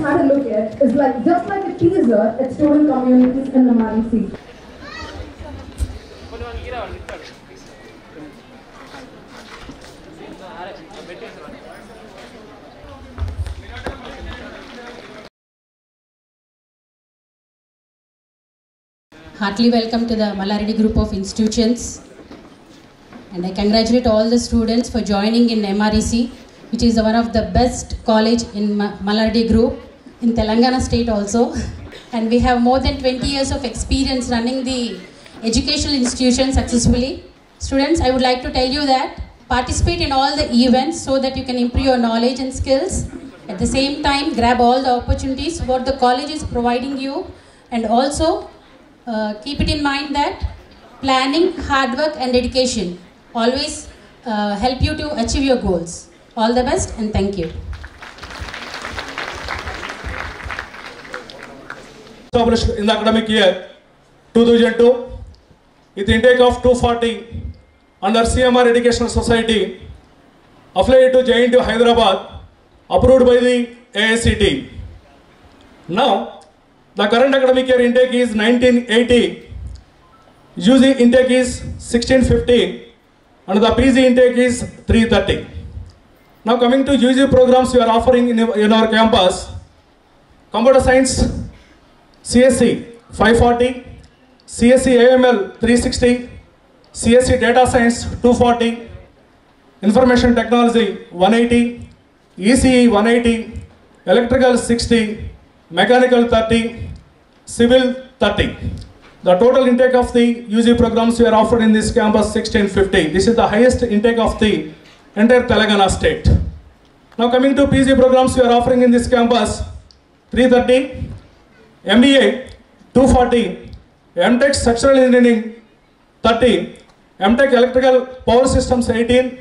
had a look at is like just like a teaser at student communities in the MREC. Heartily welcome to the Mallareddy Group of Institutions, and I congratulate all the students for joining in MREC, which is one of the best college in Mallareddy Group in Telangana state also. And we have more than 20 years of experience running the educational institution successfully. Students, I would like to tell you that participate in all the events so that you can improve your knowledge and skills. At the same time, grab all the opportunities what the college is providing you, and also keep it in mind that planning, hard work and dedication always help you to achieve your goals. All the best and thank you. Established in the academic year 2002 with intake of 240 under CMR Educational Society, affiliated to JNTU Hyderabad, approved by the AICTE. Now, the current academic year intake is 1980, UG intake is 1650, and the PG intake is 330. Now coming to UG programs we are offering in our campus: Computer Science CSE 540, CSE AML 360, CSE Data Science 240, Information Technology 180, ECE 180, Electrical 60, Mechanical 30, Civil 30. The total intake of the UG programs we are offered in this campus 1650. This is the highest intake of the entire Telangana state. Now coming to PG programs we are offering in this campus: 330, MBA 240, MTech Structural Engineering 30, MTech Electrical Power Systems 18,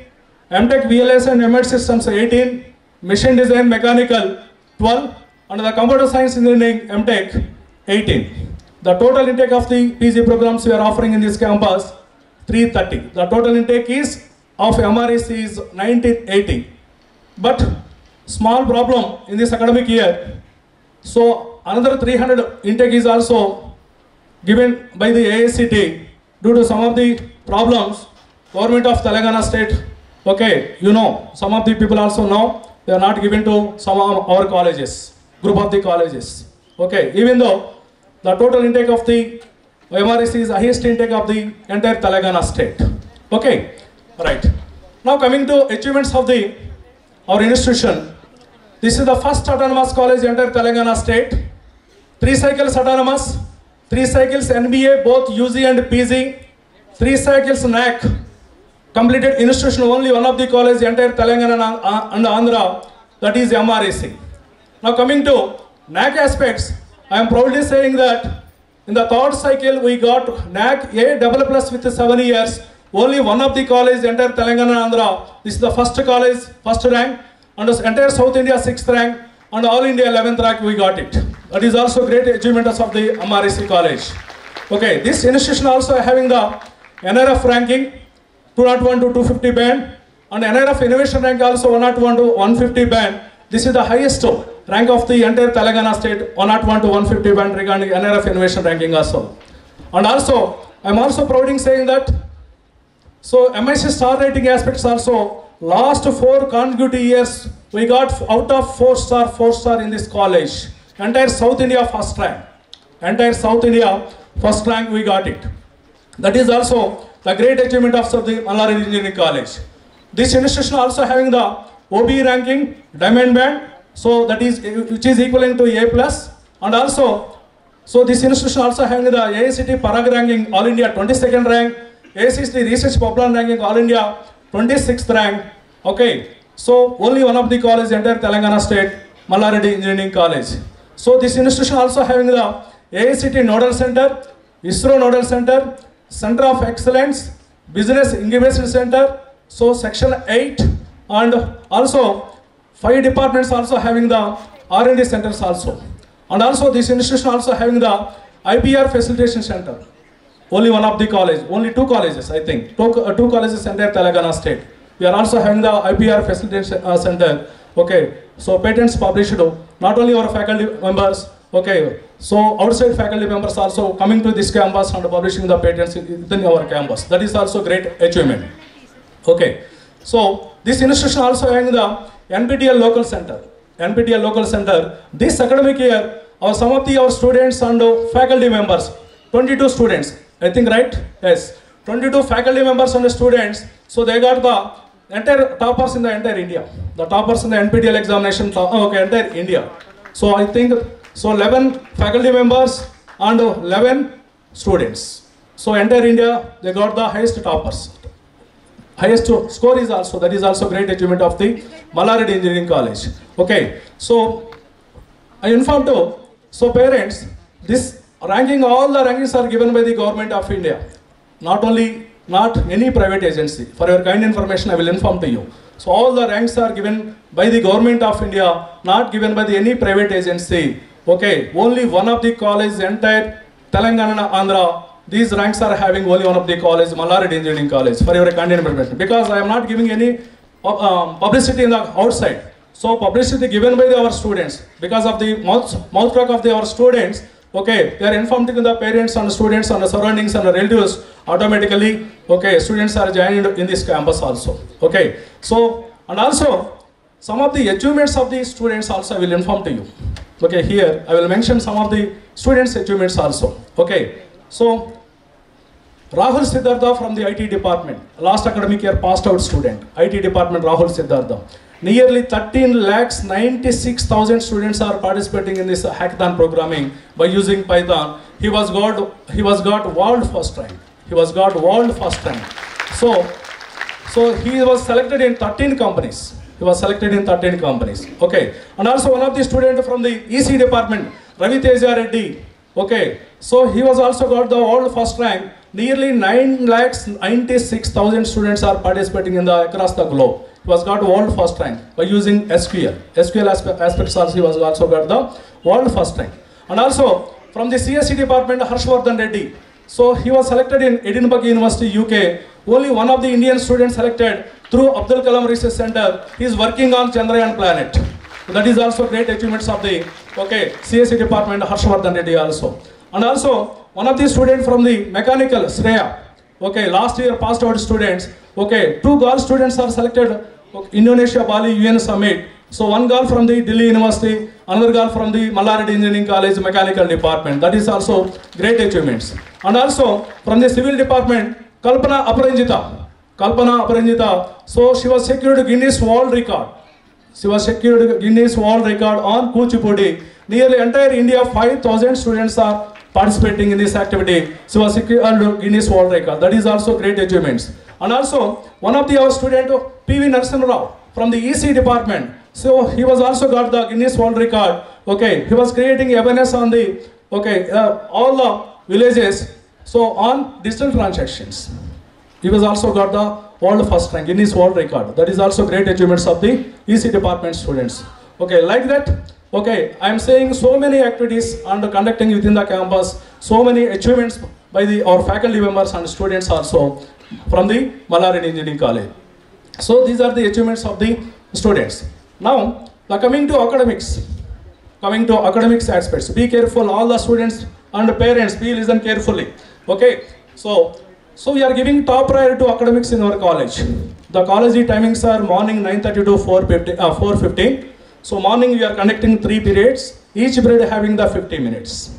MTech VLS and Embedded Systems 18, Machine Design Mechanical 12, and the Computer Science Engineering MTech 18. The total intake of the PG programs we are offering in this campus 330. The total intake is of MREC is 1980. But small problem in this academic year. So another 300 intake is also given by the AICTE due to some of the problems. Government of Telangana state, okay, you know, some of the people also know they are not given to some of our colleges, group of the colleges. Okay, even though the total intake of the MREC is the highest intake of the entire Telangana state. Okay, right. Now coming to achievements of our institution. This is the first autonomous college in entire Telangana state. 3 cycles autonomous, 3 cycles NBA, both UG and PG, 3 cycles NAC. Completed institution, only one of the college in entire Telangana and Andhra, that is MREC. Now coming to NAC aspects, I am proudly saying that in the 3rd cycle we got NAC A++ with 7 years. Only one of the college entire Telangana and Andhra. This is the first college, first rank, and entire South India 6th rank, and All India 11th rank we got it. That is also great achievement of the MREC college. Okay, this institution also having the NRF ranking 201 to 250 band, and NRF innovation rank also 101 to 150 band. This is the highest rank of the entire Telangana state, 101 to 150 band regarding NRF innovation ranking also. And also, I am also proud in saying that, so MIC star rating aspects also, last 4 consecutive years, we got out of 4 star in this college. Entire South India first rank. Entire South India first rank we got it. That is also the great achievement of the Mallareddy Engineering College. This institution also having the OB ranking, diamond band, so that is, which is equivalent to A+, and also, so this institution also having the AICTE Parag ranking, All India 22nd rank, AICTE Research Poplar ranking, All India 26th rank. Okay, so only one of the college entire Telangana state, Mallareddy Engineering College. So this institution also having the AICTE Nodal Center, ISRO Nodal Center, Center of Excellence, Business Incubation Center, so Section 8, and also 5 departments also having the R&D centers also. And also this institution also having the IPR Facilitation Center. Only one of the college, only 2 colleges I think, 2 colleges entire Telangana state. We are also having the IPR Facilitation Center Okay, so patents published, not only our faculty members, okay, so outside faculty members also coming to this campus and publishing the patents within our campus. That is also great achievement. Okay, so this institution also having the NPTEL local center. NPTEL local center, this academic year, some of our students and faculty members, 22 students, I think, right? Yes, 22 faculty members and students, so they got the entire toppers in the entire India. The toppers in the NPTEL examination, okay, entire India. So I think, so 11 faculty members and 11 students. So entire India, they got the highest toppers. Highest score is also, that is also great achievement of the Mallaradi Engineering College. Okay, so I informed to, so parents, this ranking, all the rankings are given by the government of India. Not any private agency. For your kind information, I will inform to you. So all the ranks are given by the government of India, not given by any private agency. Okay, only one of the college, entire Telangana, Andhra, these ranks are having only one of the college, Mallaradi Engineering College, for your kind information. Because I am not giving any publicity in the outside. So publicity given by our students, because of the mouth talk of our students, okay, they are informed to the parents and students and the surroundings and the relatives automatically, okay, students are joined in this campus also. Okay, so, and also, some of the achievements of the students also I will inform to you. Okay, here I will mention some of the students' achievements also. Okay, so Rahul Siddhartha from the IT department, last academic year passed out student, IT department Rahul Siddhartha. Nearly 13,96,000 students are participating in this hackathon programming by using Python. He was got world first rank. He was got world first rank. So he was selected in 13 companies. He was selected in 13 companies. Okay, and also one of the students from the EC department, Ravi Teja Reddy. Okay, so he was also got the world first rank. Nearly 9,96,000 students are participating in the across the globe. He was got world first rank by using SQL. SQL aspects also he was also got the world first rank. And also from the CSE department, Harshvardhan Reddy. So he was selected in Edinburgh University, UK. Only one of the Indian students selected through Abdul Kalam Research Center. He is working on Chandrayaan planet. So that is also great achievements of the CSE department, Harshvardhan Reddy also. And also one of the students from the mechanical, Shreya. Okay, last year passed out students. Okay, 2 girl students are selected, Indonesia Bali UN Summit. So one girl from the Delhi University, another girl from the Mallaradi Engineering College Mechanical Department. That is also great achievements. And also from the civil department, Kalpana Aparanjita. So she was secured Guinness World Record. She was secured Guinness World Record on Kuchipudi. Nearly entire India, 5,000 students are participating in this activity. She was secured Guinness World Record. That is also great achievements. And also one of our student, P.V. Narasimha Rao from the EC department. So he was also got the Guinness World Record. Okay, he was creating awareness on the all the villages. So on digital transactions, he was also got the world first rank, Guinness World Record. That is also great achievements of the EC department students. Okay, like that. Okay, I am saying so many activities and conducting within the campus, so many achievements by our faculty members and students also from the Mallaradi Engineering College. So these are the achievements of the students. Now, coming to academics aspects, be careful, all the students and parents, be listen carefully. Okay, so we are giving top priority to academics in our college. The college timings are morning 9:30 to 4:15. So morning we are conducting 3 periods, each period having the 50 minutes.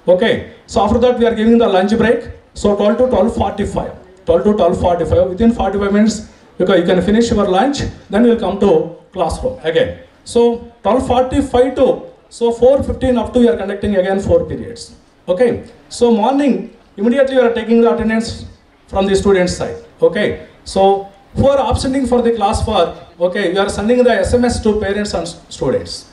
Okay, so after that we are giving the lunch break. So 12 to 12:45. 12 to 12:45. Within 45 minutes, you can finish your lunch. Then we will come to classroom again. So 12:45 to 4:15 up to we are conducting again 4 periods. Okay, so morning immediately we are taking the attendance from the student side. Okay, so who are absenting for the class for, okay, you are sending the SMS to parents and students.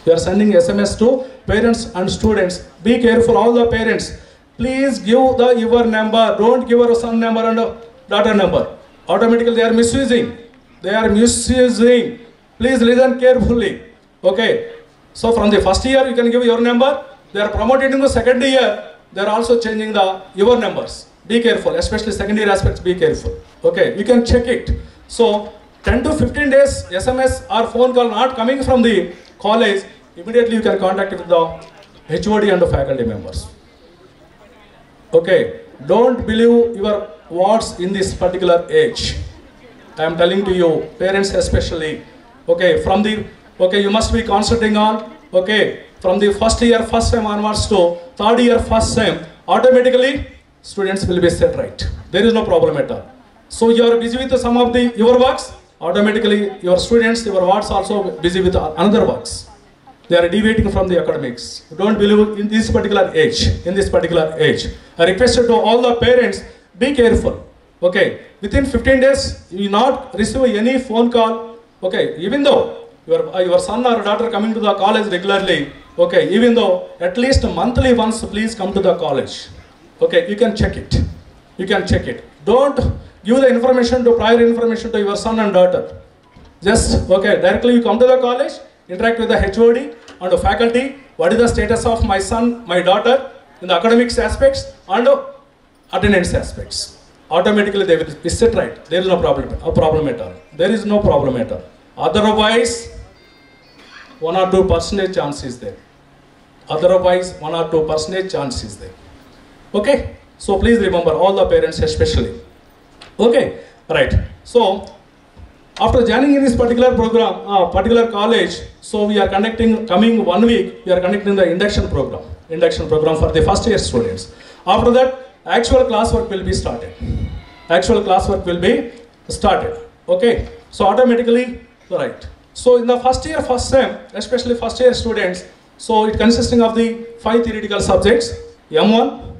You are sending SMS to parents and students. Be careful, all the parents. Please give your number. Don't give your son number and daughter number. Automatically they are misusing. Please listen carefully. Okay. So from the first year you can give your number. They are promoted in the second year. They are also changing your numbers. Be careful, especially second year aspects, be careful. Okay, you can check it. So 10 to 15 days SMS or phone call not coming from the college, immediately you can contact with the HOD and the faculty members. Okay, don't believe your words in this particular age. I am telling to you, parents especially. Okay, you must be concentrating on, from the first year, first sem onwards to third year, first sem, automatically students will be set right. There is no problem at all. So you are busy with some of your works, automatically your students, your works also busy with another works. They are deviating from the academics. Don't believe in this particular age. I requested to all the parents, be careful. Okay, within 15 days, you not receive any phone call. Okay, even though your son or daughter coming to the college regularly, okay, even though at least monthly once, please come to the college. Okay, you can check it. Don't give the prior information to your son and daughter. Just, directly you come to the college, interact with the HOD and the faculty. What is the status of my son, my daughter in the academics aspects and attendance aspects? Automatically they will be set right. There is no problem at all. Otherwise, 1 or 2% chance is there. Okay, so please remember, all the parents especially. Okay, right. So after joining in this particular program, particular college, so we are conducting, coming 1 week, we are conducting the induction program for the first year students. After that, actual classwork will be started. Okay, so automatically, right. So in the first year, first sem, especially first year students, so it consisting of the 5 theoretical subjects, M1,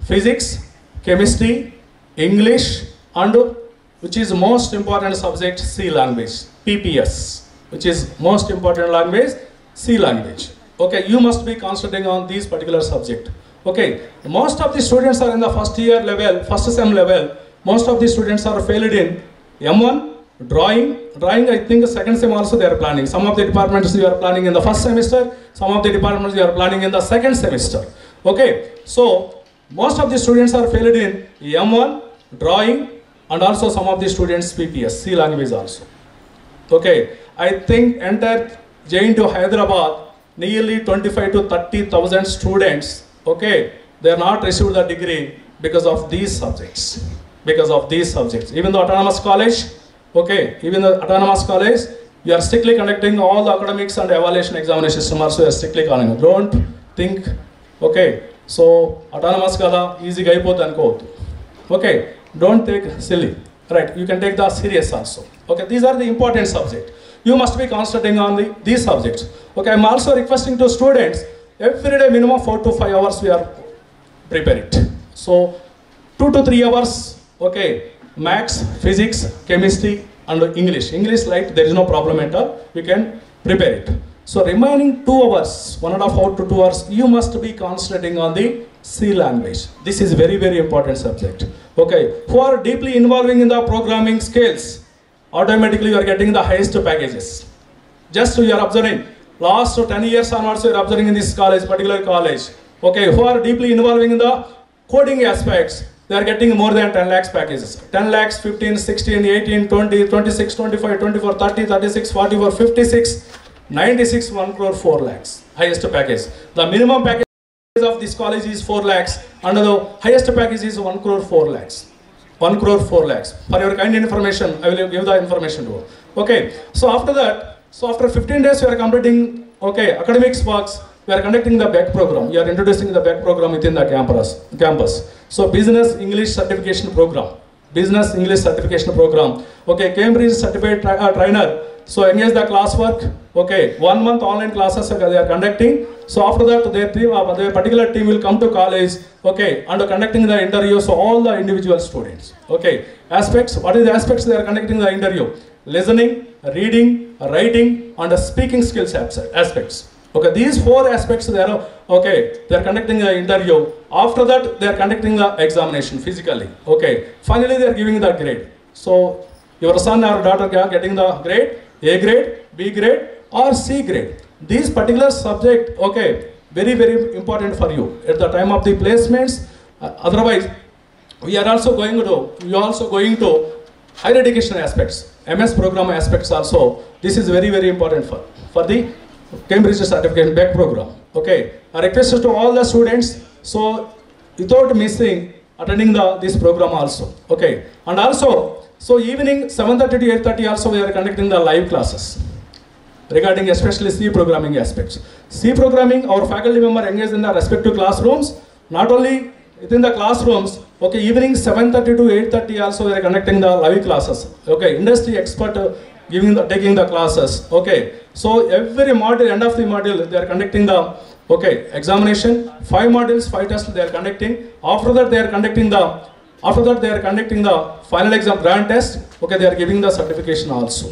physics, chemistry, English, and which is most important subject, C language, PPS, which is most important language, C language. Okay, you must be concentrating on these particular subject. Okay, most of the students are in the first year level, first sem level, most of the students are failed in M1, drawing, I think second sem also they are planning. Some of the departments you are planning in the first semester, some of the departments you are planning in the second semester. Okay, so most of the students are failed in M1, drawing, and also some of the students PPS, C language also. Okay, I think entire JNTU Hyderabad, nearly 25 to 30,000 students, okay, they are not received the degree because of these subjects. Even the autonomous college, we are strictly conducting all the academics and evaluation examination system also, we are strictly calling it. Don't think, okay, so autonomous kada easy ga ayipothadi anukovattu. Okay, don't take silly, right? You can take the serious also. Okay, these are the important subjects. You must be concentrating on these subjects. Okay, I'm also requesting to students, every day minimum 4 to 5 hours we are prepare it. So 2 to 3 hours, okay, maths, physics, chemistry, and English. English light, there is no problem at all. We can prepare it. So remaining 2 hours, 1.5 hours to 2 hours, you must be concentrating on the C language. This is very, very important subject. Okay, who are deeply involving in the programming skills, automatically you are getting the highest packages. Just you are observing, last 10 years onwards you are observing in this college, particular college. Okay, who are deeply involving in the coding aspects, they are getting more than 10 lakhs packages. 10 lakhs, 15, 16, 18, 20, 26, 25, 24, 30, 36, 44, 56, 96, 1 crore 4 lakhs. Highest package. The minimum package of this college is 4 lakhs and the highest package is 1 crore 4 lakhs. 1 crore 4 lakhs. For your kind information, I will give the information to you. Okay, so after that, so after 15 days we are completing, okay, academics works, we are conducting the BEC program. We are introducing the BEC program within the campus. So Business English Certification Program. Okay, Cambridge Certified Trainer. So engage the classwork. Okay, 1 month online classes they are conducting. So after that, their particular team will come to college. Okay, and conducting the interview. So all the individual students. Okay, aspects. What is the aspects they are conducting the interview? Listening, reading, writing, and speaking skills aspects. Okay, these 4 aspects they are they are conducting the interview. After that, they are conducting the examination physically. Okay, finally they are giving the grade. So your son or daughter getting the grade, A grade, B grade, or C grade. These particular subject, okay, very, very important for you at the time of the placements. Otherwise, we are also going to higher education aspects. MS program aspects also. This is very, very important for the Cambridge Certificate Beck program. Okay, I request to all the students, so without missing, attending this program also. Okay, and also, so evening 7:30 to 8:30 also we are conducting the live classes regarding especially C programming aspects. C programming, our faculty member engaged in the respective classrooms, not only within the classrooms, okay, evening 7:30 to 8:30 also we are conducting the live classes. Okay, industry expert taking the classes. Okay, so every module, end of the module, they are conducting the examination. 5 modules, 5 tests they are conducting. After that they are conducting the final exam, grand test. Okay, they are giving the certification also.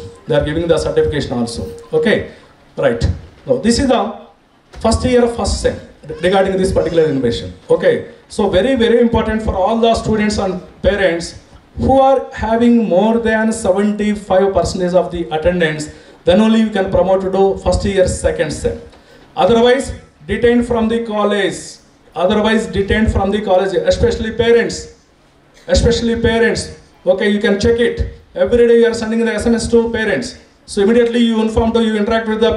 Okay, right. Now this is the first year, first sem regarding this particular innovation. Okay, so very, very important for all the students and parents who are having more than 75% of the attendance, then only you can promote to do first year, second sem. Otherwise, detained from the college, especially parents. Okay, you can check it. Every day you are sending the SMS to parents. So immediately you interact with the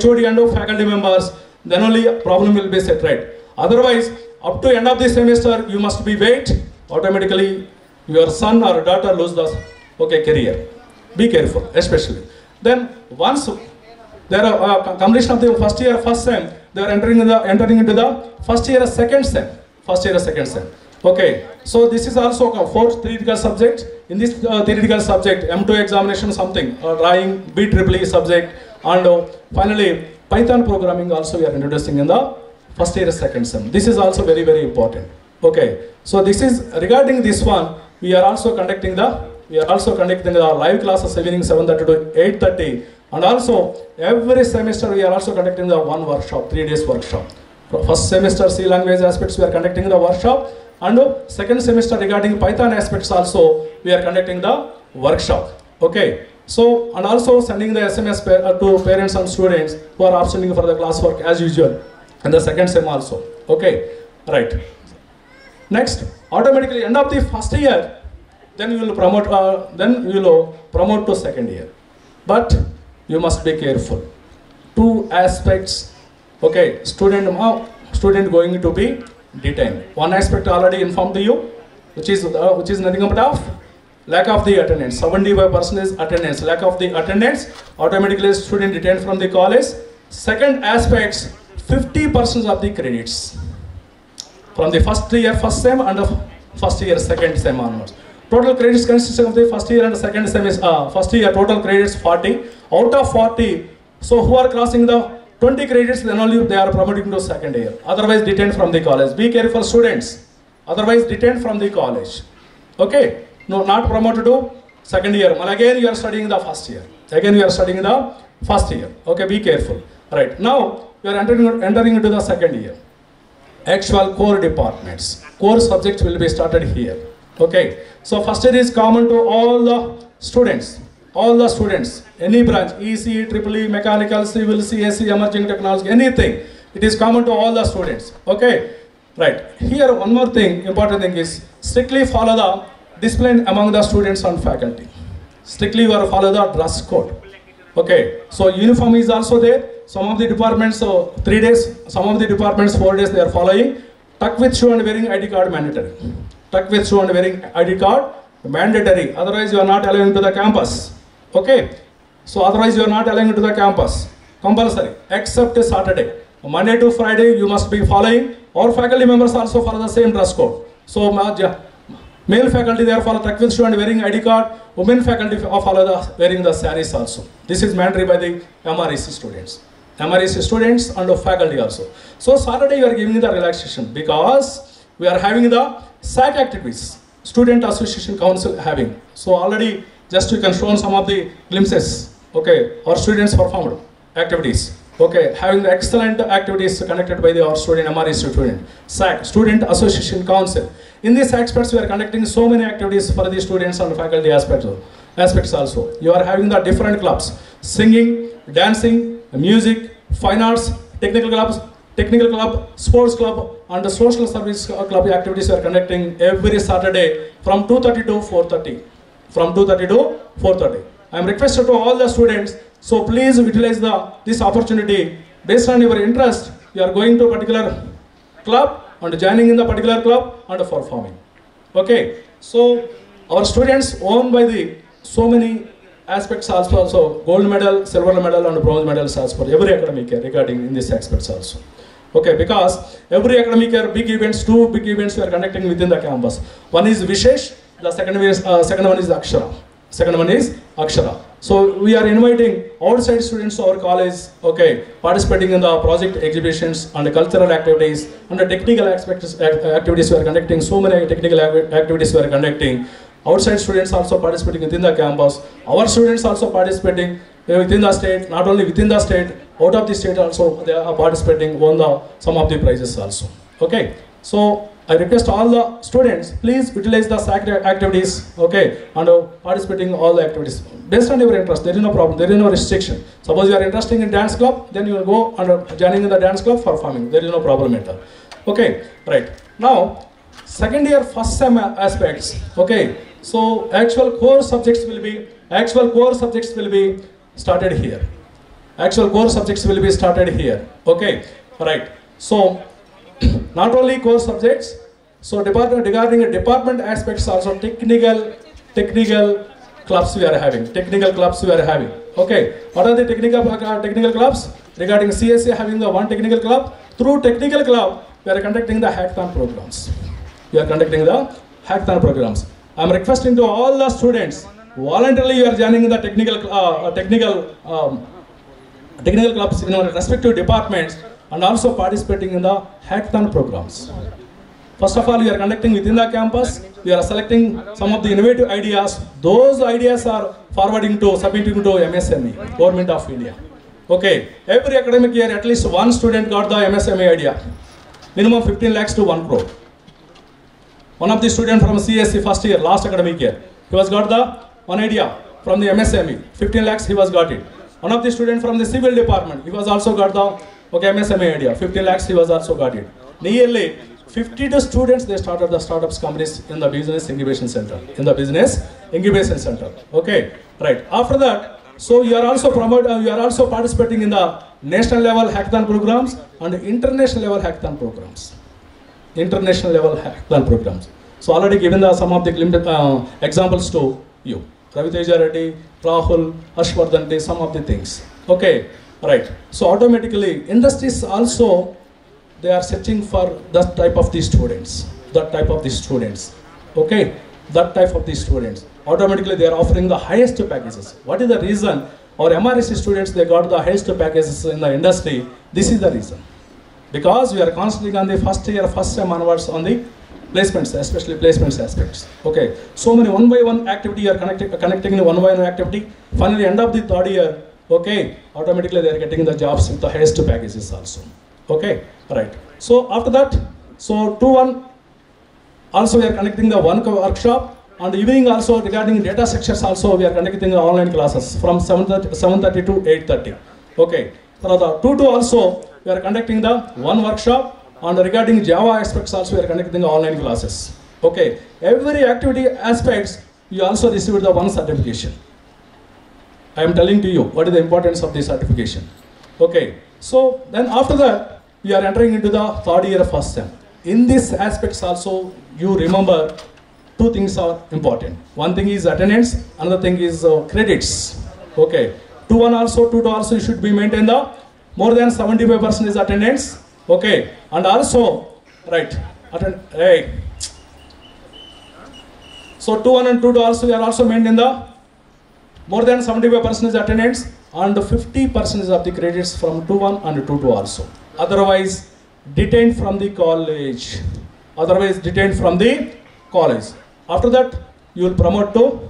HOD and faculty members, then only a problem will be set right. Otherwise, up to end of the semester, you must be wait. Automatically, your son or daughter lose the career. Be careful, especially. Then once there are completion of the first year, first sem, they are entering into the first year, second sem. Okay, so this is also a fourth theoretical subject. In this theoretical subject, M2 examination something, drawing, BEE subject, and finally Python programming also we are introducing in the first year, second sem. This is also very, very important. Okay, so this is regarding this one. We are also conducting the live classes evening 7:30 to 8:30, and also every semester we are also conducting the one workshop, 3 days workshop. First semester C language aspects we are conducting the workshop, and second semester regarding Python aspects also we are conducting the workshop. Okay, so and also sending the SMS to parents and students who are absenting for the classwork as usual, and the second sem also. Okay, right. Next, automatically end of the first year, then you will promote to second year. But you must be careful. 2 aspects. Okay, student going to be detained. One aspect already informed to you, which is nothing but lack of the attendance. 75% is attendance. Lack of the attendance, automatically student detained from the college. Second aspect, 50% of the credits from the first year, first sem, and the first year, second sem onwards. Total credits consisting of the first year and the second sem is first year total credits 40. Out of 40, so who are crossing the 20 credits, then only they are promoting to second year. Otherwise detained from the college. Be careful, students. Otherwise detained from the college. Okay, no, not promoted to second year. Well, again you are studying the first year. Okay, be careful. Right, now you are entering into the second year. Actual core departments, core subjects will be started here. Okay, so first year is common to all the students, any branch, EC, EEE, mechanical, civil, CSE, emerging technology, anything, it is common to all the students. Okay, right, here one more thing, important thing is, strictly follow the discipline among the students and faculty. Strictly you are follow the dress code. Okay, so uniform is also there. Some of the departments 3 days, some of the departments 4 days they are following. Tuck with shoe and wearing ID card mandatory. Otherwise you are not allowing to the campus. Okay, so otherwise you are not allowing to the campus. Compulsory, except Saturday. Monday to Friday you must be following. Our faculty members also follow the same dress code. So male faculty they are follow tuck with shoe and wearing ID card. Women faculty follow wearing the sarees also. This is mandatory by the MREC students. And the faculty also. So Saturday you are giving the relaxation because we are having the SAC activities, Student Association Council having. So already just you can show some of the glimpses. Okay, our students performed activities. Okay, having the excellent activities conducted by our student, MREC student, SAC, Student Association Council. In these aspects we are conducting so many activities for the students and faculty aspects also. You are having the different clubs, singing, dancing, music, fine arts, technical club, sports club, and the social service club activities we are conducting every Saturday from 2:30 to 4:30. I am requested to all the students, so please utilize this opportunity. Based on your interest, you are going to a particular club and joining in the particular club and performing. Okay, so our students won by the so many aspects also gold medal, silver medal and bronze medals as for every academic year regarding in these aspects also. Okay, because every academic year big events, two big events we are conducting within the campus. One is Vishesh, the second one is Akshara. Second one is Akshara. So we are inviting outside students to our college, okay, participating in the project exhibitions and the cultural activities and the technical aspects activities we are conducting. So many technical activities we are conducting. Outside students also participating within the campus. Our students also participating within the state, not only within the state, out of the state also they are participating, won some of the prizes also. Okay, so I request all the students, please utilize the activities, okay, and participating in all the activities. Based on your interest, there is no problem, there is no restriction. Suppose you are interested in dance club, then you will go and joining in the dance club for performing. There is no problem at all. Okay, right. Now, second year first sem aspects, okay. So actual core subjects will be started here. Actual core subjects will be started here. Okay, right. So not only core subjects, so regarding the department aspects also technical clubs we are having. Okay, what are the technical clubs? Regarding CSA having the one technical club. Through technical club, we are conducting the hackathon programs. I am requesting to all the students, voluntarily you are joining in the technical clubs in our respective departments and also participating in the hackathon programs. First of all, we are conducting within the campus. We are selecting some of the innovative ideas. Those ideas are submitting to MSME, Government of India. Okay, every academic year at least one student got the MSME idea. Minimum 15 lakhs to 1 crore. One of the students from CSC first year, last academic year, he was got the one idea from the MSME, 15 lakhs he was got it. One of the students from the civil department, he was also got the MSME idea, 15 lakhs he was also got it. Nearly 52 students, they started the startups companies in the business incubation center. Okay, right. After that, so you are also participating in the national level hackathon programs and international level hackathon programs. So already given some of the examples to you. Ravi Teja Reddy, Rahul, Ashwardhan, some of the things. Okay, right. So automatically industries also, they are searching for that type of these students. Okay, that type of these students. Automatically they are offering the highest packages. What is the reason? Our MRSC students, they got the highest packages in the industry. This is the reason. Because we are concentrating on the first year, first sem onwards on the placements, especially placements aspects. Okay, so many one by one activity you are connecting the one by one activity. Finally, end of the third year, okay, automatically they are getting the jobs with the highest packages also. Okay, right. So after that, so 2-1, also we are conducting the one workshop. And evening also regarding data sections also we are conducting the online classes from 7:30 to 8:30. Okay. For the 2-2 also we are conducting the one workshop, and regarding Java aspects also we are conducting the online classes. Okay. Every activity aspects you also receive the one certification. I am telling to you what is the importance of this certification. Okay. So then after that we are entering into the third year first sem. In this aspects also you remember two things are important. One thing is attendance, another thing is credits. Okay. 2-1 also, 2-2 also you should be maintained the more than 75% is attendance. Okay. And also, right, hey. So 2-1 and 2-2 also we are also maintained the more than 75% is attendance and 50% of the credits from 2-1 and 2-2 also. Otherwise, detained from the college. After that, you will promote to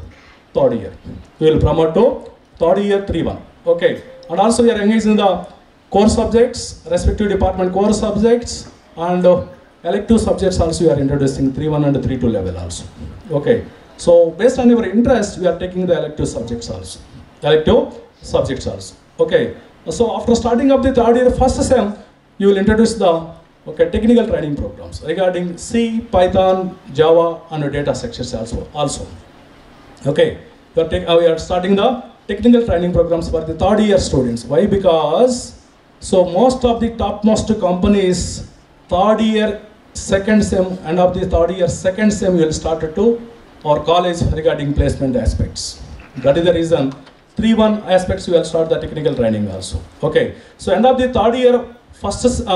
third year. 3-1. Okay. And also we are engaged in the core subjects, respective department core subjects, and elective subjects also we are introducing 3-1 and 3-2 level also. Okay. So based on your interest, we are taking the elective subjects also. Okay. So after starting up the third year first sem, you will introduce the technical training programs regarding C, Python, Java and data sections also. Okay, we are starting the technical training programs for the third year students. Why? Because so most of the topmost companies, third year, second sem, end of the third year, second sem, you will start to our college regarding placement aspects. That is the reason 3-1 aspects you will start the technical training also. Okay, so end of the third year,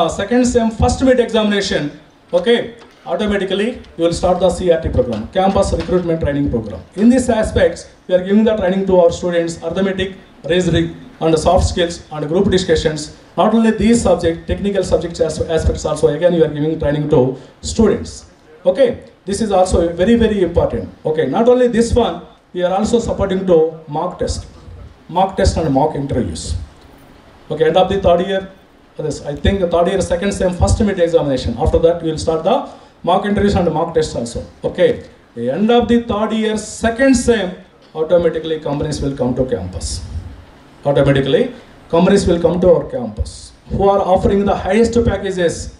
second sem, first mid examination. Okay, automatically you will start the CRT program, campus recruitment training program. In these aspects, we are giving the training to our students, arithmetic, reasoning, and soft skills and group discussions. Not only these subjects, technical subjects aspects also, again you are giving training to students. Okay, this is also very, very important. Okay, not only this one, we are also supporting to mock test and mock interviews. Okay, end of the third year, I think the third year, second sem, first mid examination. After that, we will start the mock interviews and mock tests also. Okay, the end of the third year, second sem, automatically companies will come to campus. Automatically, companies will come to our campus who are offering the highest packages.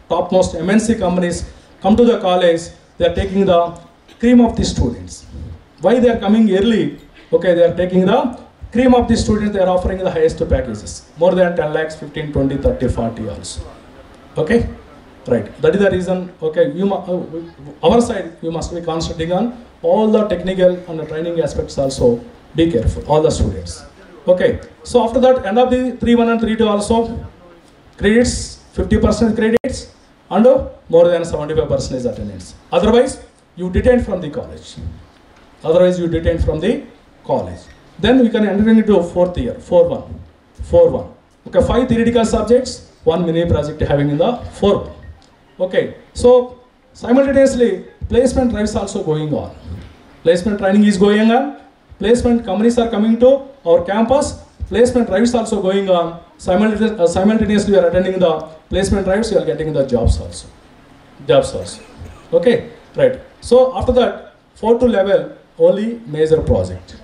Topmost MNC companies come to the college. They are taking the cream of the students. Why they are coming early? Okay, they are taking the cream of the students. They are offering the highest packages, more than 10 lakhs, 15, 20, 30, 40 also. Okay, right. That is the reason. Okay, our side, you must be concentrating on all the technical and the training aspects also. Be careful, all the students. Okay, so after that, end of the 3-1 and 3-2 also, credits, 50% credits, and more than 75% attendance. Otherwise, you detain from the college. Then we can enter into fourth year, 4-1. Okay, 5 theoretical subjects, 1 mini project having in the 4-1. Okay, so simultaneously, placement drive is also going on. Placement training is going on. Placement companies are coming to our campus. Placement drives also going on. Simultaneously, we are attending the placement drives. We are getting the jobs also. Okay, right. So after that, 4-2 level, only major project.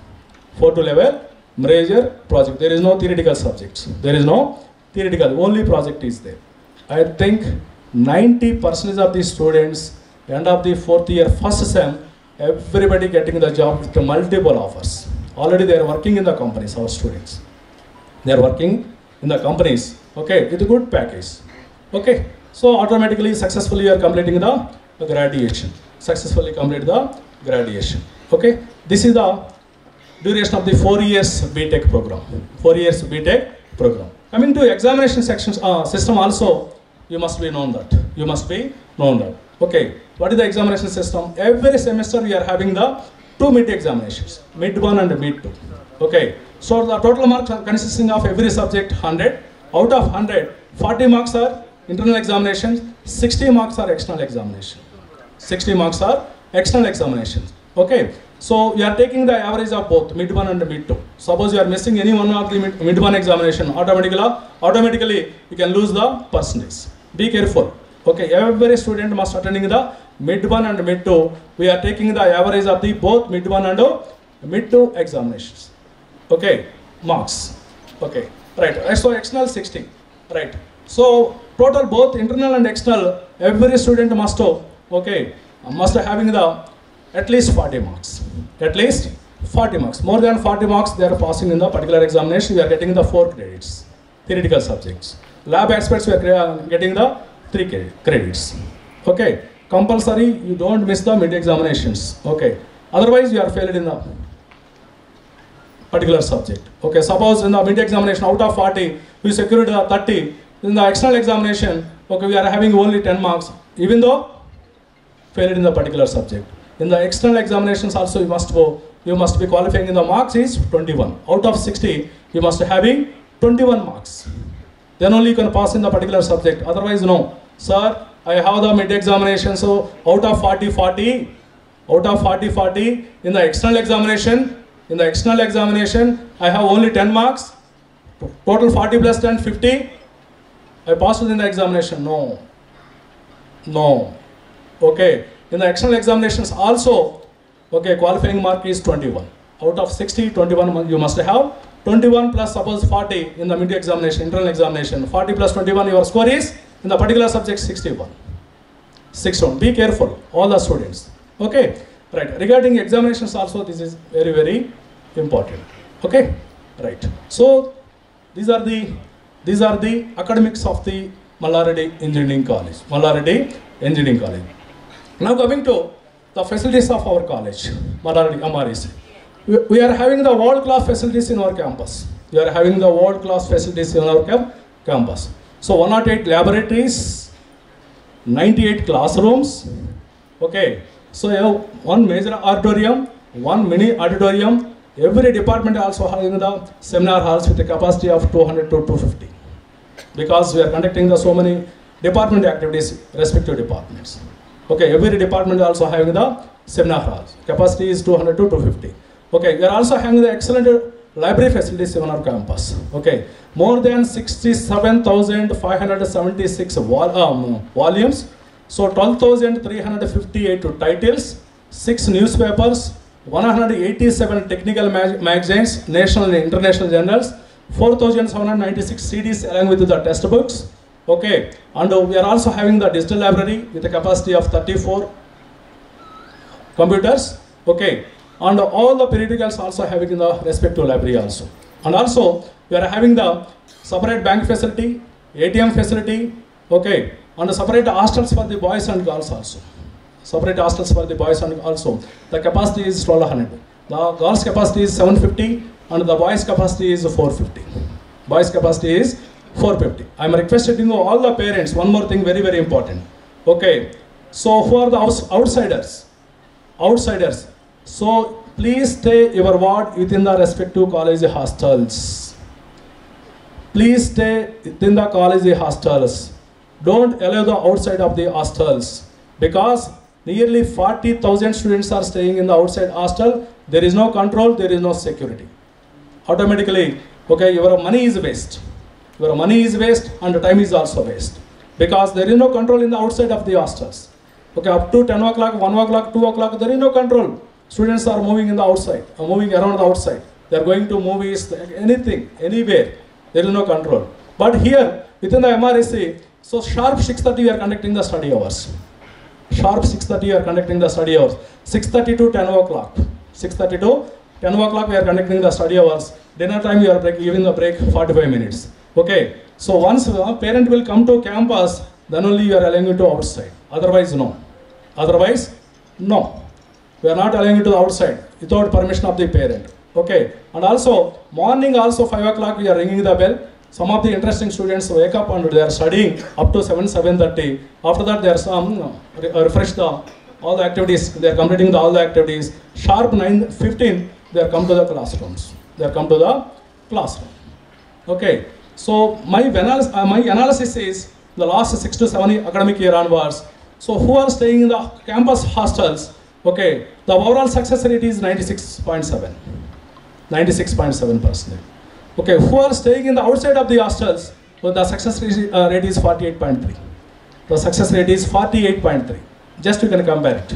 4-2 level, major project. There is no theoretical subjects. Only project is there. I think 90% of the students, end of the fourth year, first sem, everybody getting the job with multiple offers. Already they are working in the companies, our students. They are working in the companies, okay, with a good package. Okay, so automatically, successfully you are completing the graduation. Okay, this is the duration of the 4 years BTech program. Coming to examination sections, system also, you must be known that. Okay, what is the examination system? Every semester we are having the 2 mid examinations, mid 1 and mid 2. Okay, so the total marks are consisting of every subject 100. Out of 100, 40 marks are internal examinations, 60 marks are external examinations. Okay, so you are taking the average of both mid 1 and mid 2. Suppose you are missing any one of the mid 1 examination, automatically you can lose the percentage. Be careful. Okay, every student must attending the mid 1 and mid 2. We are taking the average of the both mid 1 and mid 2 examinations. Okay, marks. Okay, right. So external 60. Right. So total both internal and external, every student must having the at least 40 marks. More than 40 marks they are passing in the particular examination. We are getting the 4 credits. Theoretical subjects. Lab aspects we are getting the 3 credits. Okay, compulsory, you don't miss the mid examinations. Okay, otherwise you are failed in the particular subject. Okay, suppose in the mid examination out of 40, we secured 30. In the external examination, okay, we are having only 10 marks, even though failed in the particular subject. In the external examinations also you must be qualifying in the marks is 21. Out of 60, you must having 21 marks. Then only you can pass in the particular subject. Otherwise, no. Sir, I have the mid examination, so out of 40, 40. In the external examination, I have only 10 marks. Total 40 plus 10, 50. I passed in the examination. No. Okay. In the external examinations also, okay, qualifying mark is 21. Out of 60, 21 you must have. 21 plus suppose 40 in the mid examination, internal examination. 40 plus 21, your score is in the particular subject 61. Be careful, all the students. Okay, right. Regarding examinations also, this is very, very important. Okay, right. So these are the academics of the Mallareddy Engineering College. Mallareddy Engineering College. Now coming to the facilities of our college, Mallareddy MREC. We are having the world-class facilities in our campus. We are having the world-class facilities in our campus. So 108 laboratories, 98 classrooms. Okay. So you have one major auditorium, one mini auditorium. Every department also having the seminar halls with a capacity of 200 to 250. Because we are conducting the so many department activities, respective departments. Okay, every department also having the seminar halls. Capacity is 200 to 250. Okay, we are also having the excellent library facilities on our campus. Okay, more than 67,576 volumes. So 12,358 titles, 6 newspapers, 187 technical magazines, national and international journals, 4,796 CDs along with the textbooks. Okay, and we are also having the digital library with a capacity of 34 computers. Okay, and all the periodicals also having in the respective library also. And also we are having the separate bank facility, ATM facility. Okay, and separate hostels for the boys and girls also. Separate hostels for the boys and also. The capacity is 1200. The girls capacity is 750 and the boys capacity is 450. Boys capacity is 450. I am requesting all the parents, one more thing very, very important. Okay, so for the outsiders, so please stay your ward within the respective college hostels. Please stay within the college hostels. Don't allow the outside of the hostels because nearly 40,000 students are staying in the outside hostel. There is no control, there is no security. Automatically, okay, your money is waste. Your money is waste and the time is also waste. Because there is no control in the outside of the hostels. Okay, up to 10 o'clock, 1 o'clock, 2 o'clock, there is no control. Students are moving in the outside, moving around the outside. They are going to movies, anything, anywhere. There is no control. But here, within the MREC, so sharp 6:30 we are conducting the study hours. Sharp 6:30 we are conducting the study hours. 6:30 to 10 o'clock. 6:30 to 10 o'clock we are conducting the study hours. Dinner time we are giving the break 45 minutes. Okay. So once a parent will come to campus, then only you are allowing it to outside. Otherwise, no. Otherwise, no. We are not allowing it to the outside without permission of the parent. Okay. And also, morning also 5 o'clock we are ringing the bell. Some of the interesting students wake up and they are studying up to 7:30. After that, they are refresh all the activities. They are completing all the activities. Sharp 9:15, they are come to the classrooms. They are come to the classroom. Okay. So my analysis is the last 6 to 7 academic year onwards. So who are staying in the campus hostels? Okay. The overall success rate is 96.7. 96.7%. Okay, who are staying in the outside of the hostels, well, the success rate is 48.3. The success rate is 48.3. Just you can compare it.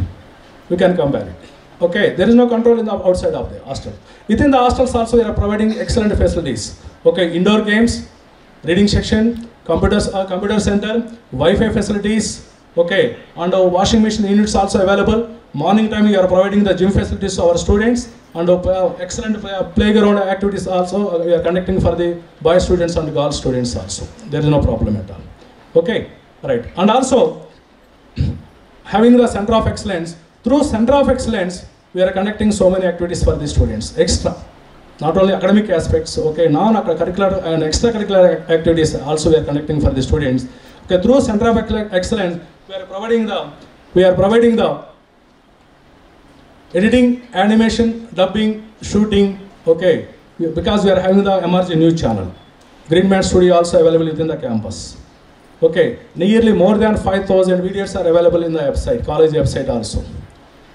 We can compare it. Okay, there is no control in the outside of the hostel. Within the hostels also, we are providing excellent facilities. Okay, indoor games, reading section, computer center, Wi-Fi facilities. Okay, and washing machine units also available. Morning time, we are providing the gym facilities to our students. And excellent playground activities also we are conducting for the boy students and girl students also. There is no problem at all. Okay, right. And also having the center of excellence. Through center of excellence, we are conducting so many activities for the students. Extra, not only academic aspects. Okay, non-curricular and extracurricular activities also we are conducting for the students. Okay, through center of excellence, we are providing the editing, animation, dubbing, shooting, okay, because we are having the MRG news channel. Greenman Studio also available within the campus. Okay, nearly more than 5,000 videos are available in the website, college website also.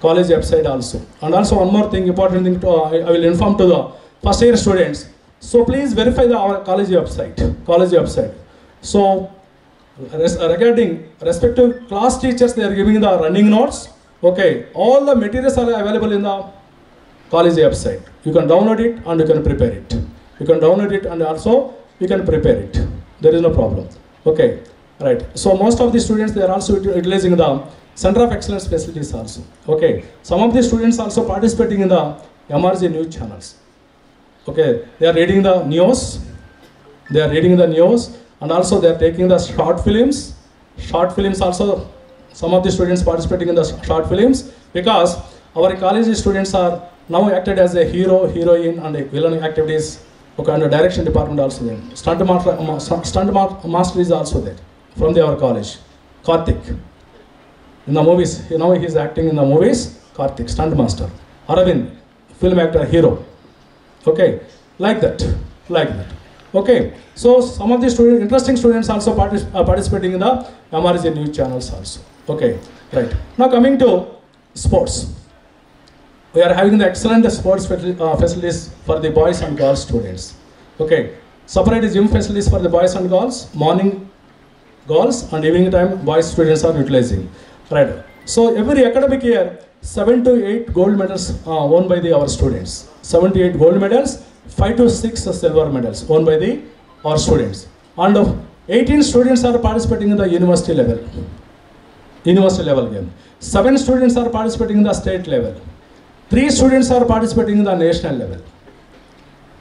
College website also. And also one more thing, important thing I will inform to the first year students. So please verify our college website. So regarding respective class teachers, they are giving the running notes. Okay, all the materials are available in the college website. You can download it and you can prepare it. You can download it and also you can prepare it. There is no problem. Okay, right. So most of the students, they are also utilizing the Center of Excellence facilities also. Okay, some of the students also participating in the MRG news channels. Okay, they are reading the news. They are reading the news, and also they are taking the short films. Short films also, some of the students participating in the short films, because our college students are now acted as a hero, heroine, and a villain activities. Okay, and the direction department also there. Stunt master is also there from our college. Karthik. In the movies, you know, he is acting in the movies. Karthik, stunt master. Aravind, film actor, hero. Okay, like that. Okay, so some of the students, interesting students also participating in the MRC news channels also. Okay, right. Now coming to sports. We are having the excellent sports facilities for the boys and girls students. Okay, separate gym facilities for the boys and girls. Morning girls and evening time boys students are utilizing. Right. So every academic year, 7 to 8 gold medals won by our students. 7 to 8 gold medals, 5 to 6 silver medals won by our students. And 18 students are participating in the university level. University level game. 7 students are participating in the state level. 3 students are participating in the national level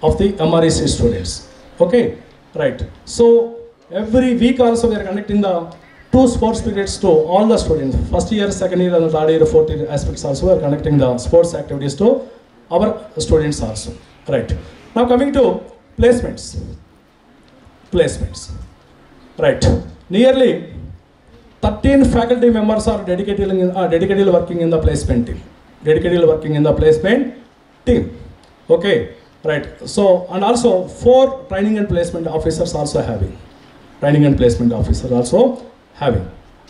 of the MREC students. Okay, right. So every week also we are conducting the 2 sports periods to all the students. First year, second year, and third year, fourth year aspects also we are conducting the sports activities to our students also. Right. Now coming to placements. Right. Nearly 13 faculty members are dedicatedly working in the placement team. Okay, right. So, and also 4 training and placement officers also having.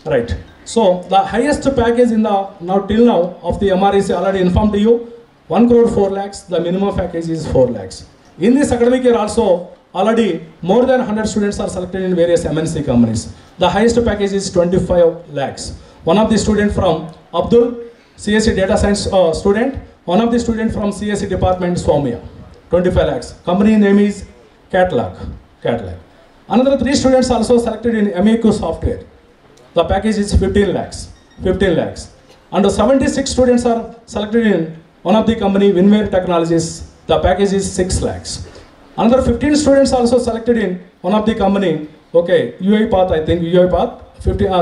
Right. So, the highest package in the, till now of the MREC already informed to you, 1 crore 4 lakhs, the minimum package is 4 lakhs. In this academic year also, already more than 100 students are selected in various MNC companies. The highest package is 25 lakhs. One of the student from Abdul, CSE data science student, one of the student from CSE department, Soumya, 25 lakhs. Company name is Catalog. Another 3 students also selected in MEQ software. The package is 15 lakhs. And 76 students are selected in one of the company, Winware Technologies. The package is 6 lakhs. Another 15 students also selected in one of the company, okay, UiPath,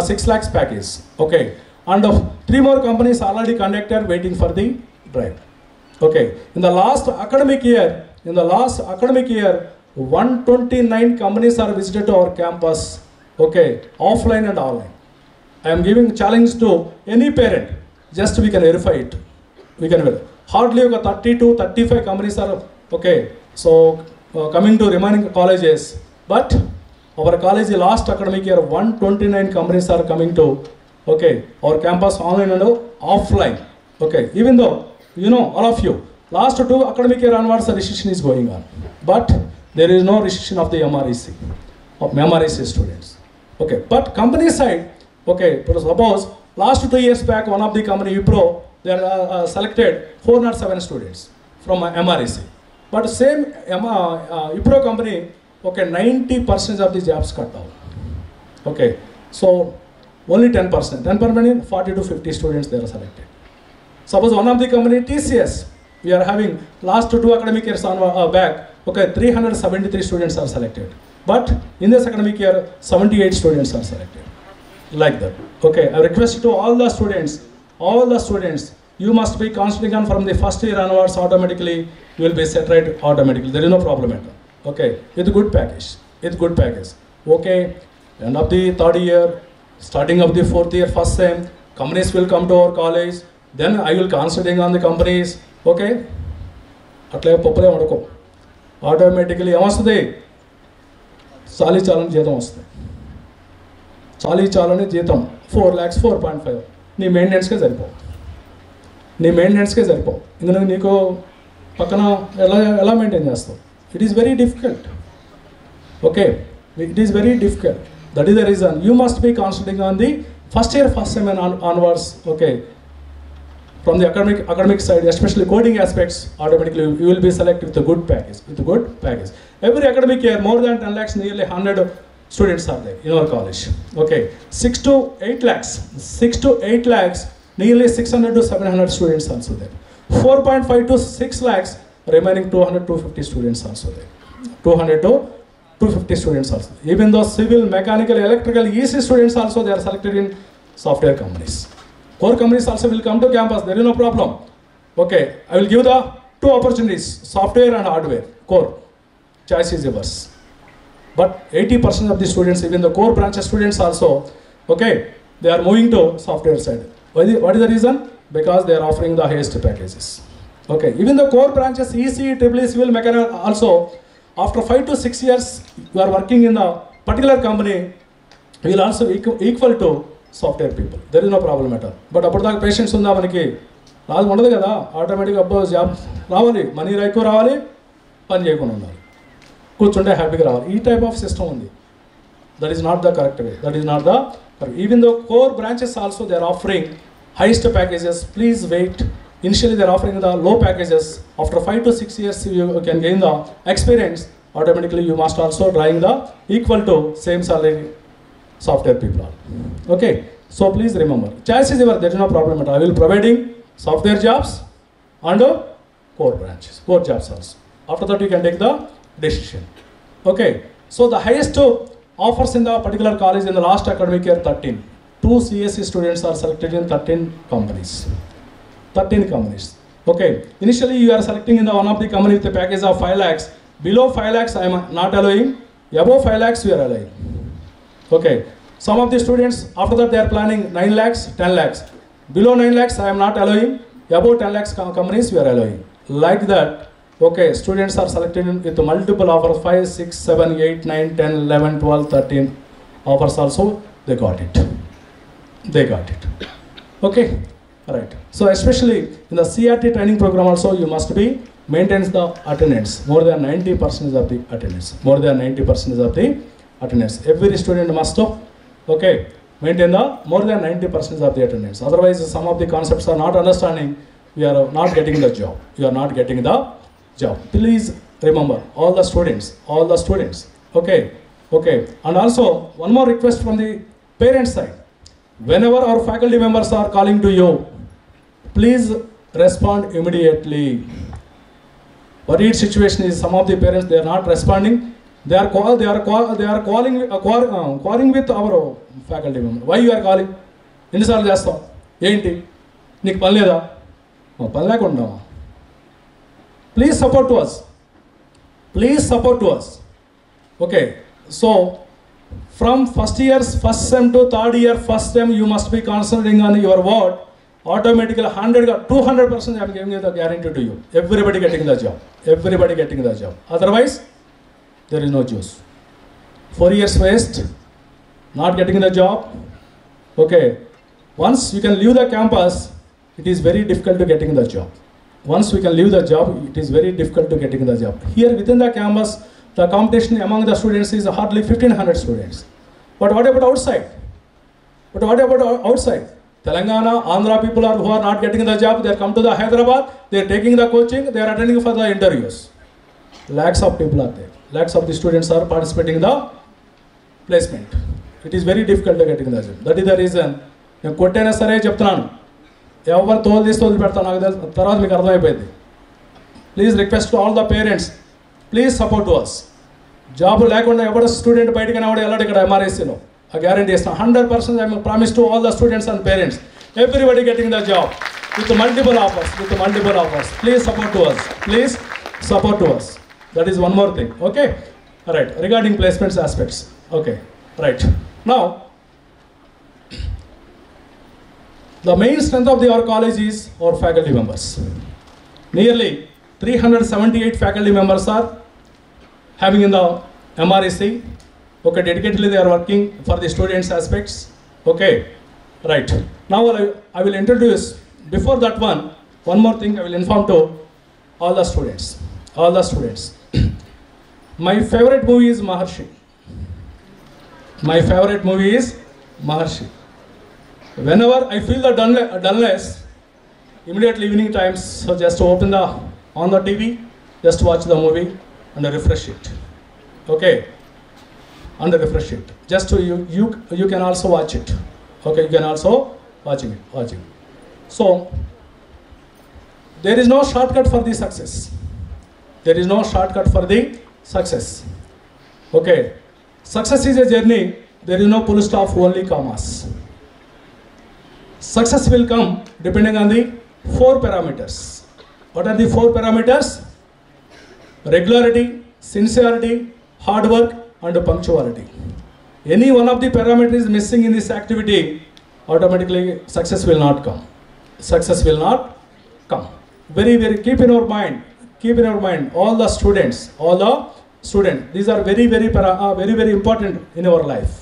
6 lakhs package. Okay. And 3 more companies already conducted waiting for the drive. Okay. In the last academic year, 129 companies are visited to our campus. Okay. Offline and online. I am giving challenge to any parent. Just we can verify it. Hardly 30 to 35 companies are, okay. So coming to remaining colleges. But our college last academic year, 129 companies are coming to, okay, our campus online and offline. Okay, even though, you know, all of you, last 2 academic year onwards, the restriction is going on. But there is no restriction of the MREC students. Okay, but company side, okay, suppose last 2 years back, one of the company, Wipro, they are selected 407 students from MREC. But same Wipro company, okay, 90% of the jobs cut down. Okay, so only 10%. 10% 40 to 50 students they are selected. Suppose one of the company, TCS, we are having last 2 academic years back, okay, 373 students are selected. But in this academic year, 78 students are selected. Like that. Okay, I request to all the students, you must be constantly on from the first year onwards, automatically, you will be set right automatically. There is no problem at all. Okay, with a good package. Okay, end of the 3rd year, starting of the 4th year, first sem, companies will come to our college. Then I will concentrating on the companies. Okay, automatically, Sali Chalani Jetam, 4 lakhs, 4.5. Ni maintenance ke zaripo. Indana niko pakana ela maintain chestavu. It is very difficult. Okay, it is very difficult. That is the reason you must be concentrating on the first year, first sem and onwards. Okay, from the academic side, especially coding aspects, automatically you will be selected with a good package. Every academic year, more than 10 lakhs, nearly 100 students are there in our college. Okay, 6 to 8 lakhs, nearly 600 to 700 students also there. 4.5 to 6 lakhs, remaining 200 250 students also there. 200 to 250 students also. Even though civil, mechanical, electrical, EC students also, they are selected in software companies. Core companies also will come to campus, there is no problem. Okay, I will give the two opportunities, software and hardware, core. Choice is yours. But 80% of the students, even the core branch students also, okay, they are moving to software side. What is the reason? Because they are offering the highest packages. Okay, even the core branches, EC, EEE, civil, mechanical also, after 5 to 6 years, you are working in a particular company, you will also be equal to software people. There is no problem at all. But apart that patients unda maniki రాదు ఉండదు కదా, ఆటోమేటిక్గా అబ్బో job రావాలి, money ఎక్కువ రావాలి, పని చేయకుండా ఉండాలి, కూర్చుంటే హ్యాపీగా రావాలి. ఈ టైప్ ఆఫ్ సిస్టమ్ ఉంది. That is not the correct way. That is not the correct. Even though core branches also they are offering highest packages. Please wait. Initially they are offering the low packages. After 5 to 6 years you can gain the experience. Automatically you must also drawing the equal to same salary software people are. Okay, so please remember, choice is yours, there is no problem at all. I will providing software jobs and core branches, core jobs also. After that you can take the decision. Okay, so the highest offers in the particular college in the last academic year 13. 2 CSE students are selected in 13 companies. 13 companies. Okay, initially you are selecting in the one of the company with a package of 5 lakhs. Below 5 lakhs I am not allowing. Above 5 lakhs we are allowing. Okay, some of the students after that they are planning 9 lakhs, 10 lakhs. Below 9 lakhs I am not allowing. Above 10 lakhs companies we are allowing. Like that, okay, students are selected with multiple offers, 5, 6, 7, 8, 9, 10, 11, 12, 13 offers also, they got it. They got it. Okay, right. So especially in the CRT training program also, you must be maintains the attendance, more than 90% of the attendance, more than 90% of the attendance. Every student must, okay, maintain the more than 90% of the attendance. Otherwise, some of the concepts are not understanding, we are not getting the job. You are not getting the job. Please remember, all the students, okay, okay. And also, one more request from the parents side. Whenever our faculty members are calling to you, please respond immediately. What each situation is, some of the parents they are not responding. They are quarreling with our faculty member. Why you are calling? ఎన్నిసార్లు చేస్తాం, ఏంటి నీకు పని లేదా, పని లేకుండా. Please support to us. Please support to us. Okay, so from first year's first sem to third year first sem, you must be concentrating on your word. Automatically 200% I am giving you the guarantee to you. Everybody getting the job. Everybody getting the job. Otherwise, there is no juice. 4 years waste, not getting the job. Okay, once you can leave the campus, it is very difficult to getting the job. Once we can leave the job, it is very difficult to getting the job. Here within the campus, the competition among the students is hardly 1500 students. But what about outside? But what about outside? Telangana, Andhra people who are not getting the job, they come to the Hyderabad, they are taking the coaching, they are attending for the interviews. Lakhs of people are there. Lakhs of the students are participating in the placement. It is very difficult to getting the job. That is the reason. నేను కొట్టైనా సరే చెప్తున్నాను, ఎవరు తోలు తీసి తోలు పెడతాను నాకు తెలుసు, తర్వాత మీకు అర్థమైపోయింది. Please request to all the parents, please support to us. Job లేకుండా ఎవడ స్టూడెంట్ బయటకు ఎవడు వెళ్ళాడు ఇక్కడ ఎంఆర్ఐసీలో, ఆ గ్యారంటీ ఇస్తాను. 100% I promise to all the students and parents, everybody getting the job with multiple offers. Please support to us. Please support to us. That is one more thing. Okay, all right. Regarding placements aspects. Okay, right. Now, the main strength of our college is our faculty members. Nearly 378 faculty members are having in the MREC. Okay, dedicatedly they are working for the students aspects. Okay, right. Now I will introduce, before that one more thing I will inform to all the students. My favorite movie is Maharshi. Whenever I feel the dullness, immediately evening times, so just to open on the TV, just watch the movie and refresh it. Okay, and refresh it. Just to you can also watch it. Okay, you can also watching it. So there is no shortcut for the success. There is no shortcut for the success. Okay. Success is a journey. There is no full stop, only commas. Success will come depending on the 4 parameters. What are the 4 parameters? Regularity, sincerity, hard work, and punctuality. Any one of the parameters is missing in this activity, automatically success will not come. Success will not come. Very, very keep in your mind, all the students, these are very, very important in our life.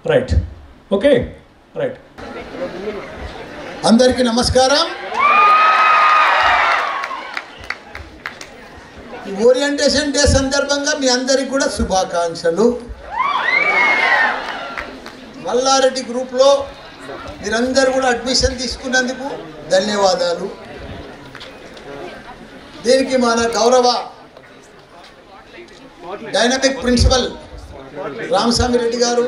Right. Okay. Right. అందరికీ నమస్కారం. Orientation day సందర్భంగా మీ అందరికీ కూడా శుభాకాంక్షలు. మల్లారెడ్డి గ్రూప్లో మీరందరూ కూడా admission తీసుకున్నందుకు ధన్యవాదాలు. దీనికి మన గౌరవ డైనమిక్ ప్రిన్సిపల్ రామస్వామి రెడ్డి గారు,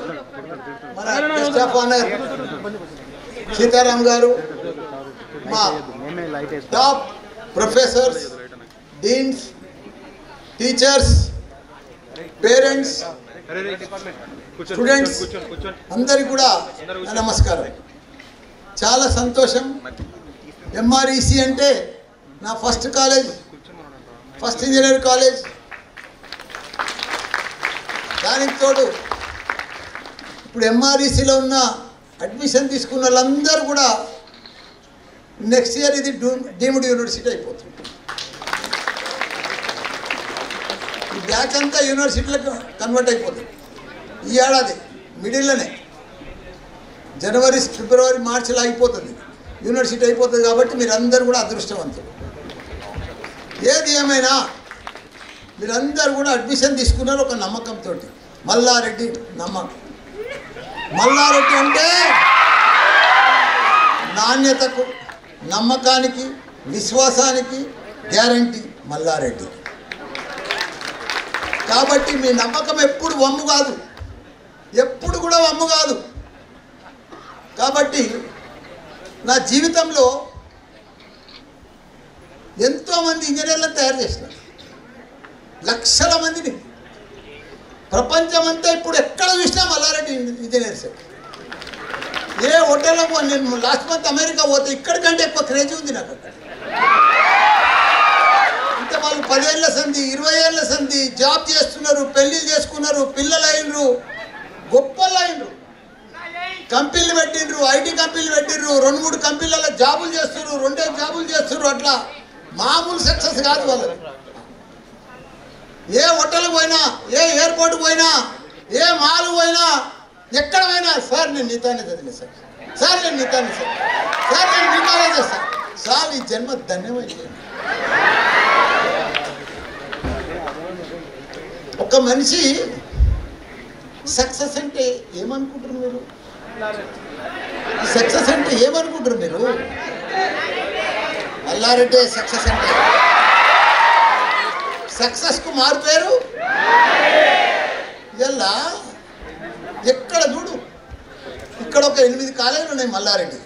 మన గెస్ట్ ఆఫ్ ఆనర్ సీతారాం గారు, మా top professors, deans, teachers, parents, students అందరికీ కూడా నమస్కారం. చాలా సంతోషం. ఎంఆర్ఈసి అంటే నా first college, first engineer college. దానికి తోడు ఇప్పుడు ఎంఆర్ఈసిలో ఉన్న అడ్మిషన్ తీసుకున్న వాళ్ళందరూ కూడా నెక్స్ట్ ఇయర్ ఇది డీమ్డ్ యూనివర్సిటీ అయిపోతుంది. ఈ బ్యాచ్ అంతా యూనివర్సిటీలకు కన్వర్ట్ అయిపోతుంది. ఈ ఏడాది మిడిల్లోనే జనవరి, ఫిబ్రవరి, మార్చిలో అయిపోతుంది, యూనివర్సిటీ అయిపోతుంది. కాబట్టి మీరందరూ కూడా అదృష్టవంతులు. ఏది ఏమైనా మీరందరూ కూడా అడ్మిషన్ తీసుకున్నారు ఒక నమ్మకంతో. మల్లారెడ్డి నమ్మకం. మల్లారెడ్డి అంటే నాణ్యతకు, నమ్మకానికి, విశ్వాసానికి గ్యారంటీ మల్లారెడ్డి. కాబట్టి మీ నమ్మకం ఎప్పుడు వమ్ము కాదు, ఎప్పుడు కూడా వమ్ము కాదు. కాబట్టి నా జీవితంలో ఎంతోమంది ఇంజనీర్లను తయారు చేసినారు, లక్షల మందిని. ప్రపంచమంతా ఇప్పుడు ఎక్కడ చూసినా మల్లారెడ్డి ఇంజనీర్స్. ఏ హోటల్లో నేను లాస్ట్ మంత్ అమెరికా పోతే ఇక్కడికంటే ఎక్కువ క్రేజ్ ఉంది నాకు. అంటే వాళ్ళు 10 ఏళ్ళ సంధి, 20 ఏళ్ళ సంధి జాబ్ చేస్తున్నారు, పెళ్ళిళ్ళు చేసుకున్నారు, పిల్లలు అయినరు, గొప్పలు అయినరు, కంపెనీలు పెట్టిండ్రు, ఐటీ కంపెనీలు పెట్టిండ్రు, 2-3 కంపెనీలలో జాబులు చేస్తున్నారు, 2 జాబులు చేస్తున్నారు. అట్లా మామూలు సక్సెస్ కాదు వాళ్ళకి. ఏ హోటల్కి పోయినా, ఏ ఎయిర్పోర్ట్కి పోయినా, ఏ మాల్ పోయినా, ఎక్కడ పోయినా, సార్ నేను నీతానే చదివిన సార్, సార్ నేను నీతానే సార్, సార్ నేను నీతానే చేస్తాను సార్, ఈ జన్మ ధన్యమైంది. ఒక మనిషి సక్సెస్ అంటే ఏమనుకుంటారు మీరు? సక్సెస్ అంటే ఏమనుకుంటారు మీరు? మల్లారెడ్డి సక్సెస్ అంటే, సక్సెస్కు మారుపేరు ఇలా. ఎక్కడ చూడు, ఇక్కడ ఒక 8 కాలేజీలు ఉన్నాయి మల్లారెడ్డి,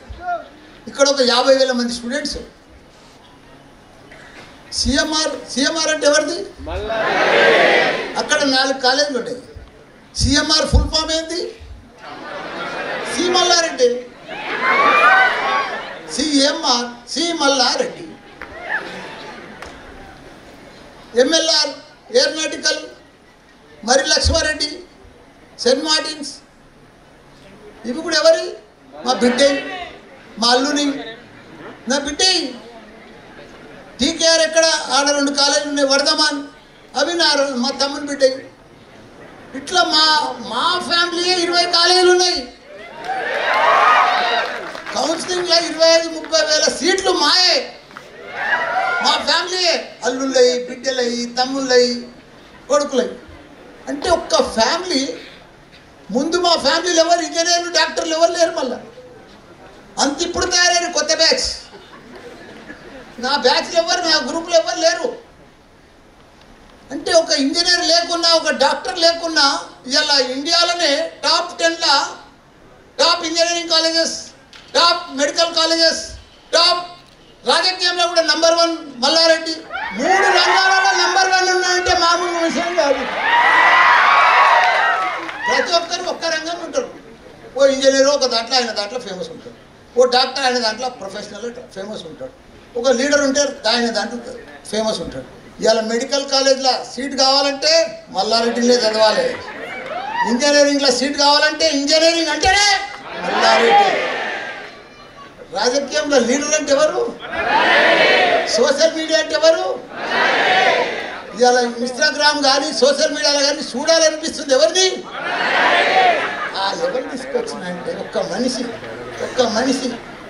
ఇక్కడ ఒక 50,000 మంది స్టూడెంట్స్. సిఎంఆర్ అంటే ఎవరిది? అక్కడ 4 కాలేజీలు ఉన్నాయి. సిఎంఆర్ ఫుల్ ఫామ్ ఏంది? C Mallareddy. CMR C Mallareddy. MLR aeronautical మరి లక్ష్మారెడ్డి, సెయింట్ మార్టిన్స్. ఇవి కూడా ఎవరి? మా బిడ్డే, మా అల్లుని, నా బిడ్డే. టీకేఆర్ ఎక్కడ? ఆడ 2 కాలేజీలు ఉన్నాయి, వర్ధమాన్, అవి మా తమ్ముని బిడ్డ. ఇట్లా మా ఫ్యామిలీ 20 కాలేజీలు ఉన్నాయి. కౌన్సిలింగ్లో 25-30 వేల సీట్లు మాయే, మా ఫ్యామిలీ. అల్లుళ్ళయి, బిడ్డలయి, తమ్ముళ్ళయి, కొడుకులయి. అంటే ఒక్క ఫ్యామిలీ. ముందు మా ఫ్యామిలీలో ఎవరు ఇంజనీర్లు, డాక్టర్లు ఎవరు లేరు. మళ్ళీ అంత ఇప్పుడు తయారైన కొత్త బ్యాచ్. నా బ్యాచ్లు ఎవరు, నా గ్రూపులు ఎవరు లేరు. అంటే ఒక ఇంజనీర్ లేకున్నా, ఒక డాక్టర్ లేకున్నా, ఇలా ఇండియాలోనే టాప్ 10ల top engineering colleges, top medical colleges, top రాజకీయంలో కూడా నంబర్ 1 మల్లారెడ్డి, 3 రంగాలలో నంబర్ 1 ఉన్నాయంటే మామూలు విషయం కాదు. ప్రతి ఒక్కరు ఒక్క రంగం ఉంటారు. ఓ ఇంజనీర్ ఒక దాంట్లో ఆయన దాంట్లో ఫేమస్ ఉంటాడు, ఓ డాక్టర్ ఆయన దాంట్లో ప్రొఫెషనల్ ఫేమస్ ఉంటాడు, ఒక లీడర్ ఉంటారు ఆయన దాంట్లో ఫేమస్ ఉంటాడు. ఇవాళ మెడికల్ కాలేజ్లో సీట్ కావాలంటే మల్లారెడ్డినే చదవాలి, ఇంజనీరింగ్లో సీట్ కావాలంటే ఇంజనీరింగ్ అంటేనే మల్లారెడ్డి. రాజకీయంలో లీడర్ అంటే ఎవరు? సోషల్ మీడియా అంటే ఎవరు? ఇవాళ ఇన్స్టాగ్రామ్ కానీ సోషల్ మీడియాలో కానీ చూడాలనిపిస్తుంది ఎవరిని? ఆ ఎవరు తీసుకొచ్చిన అంటే ఒక్క మనిషి.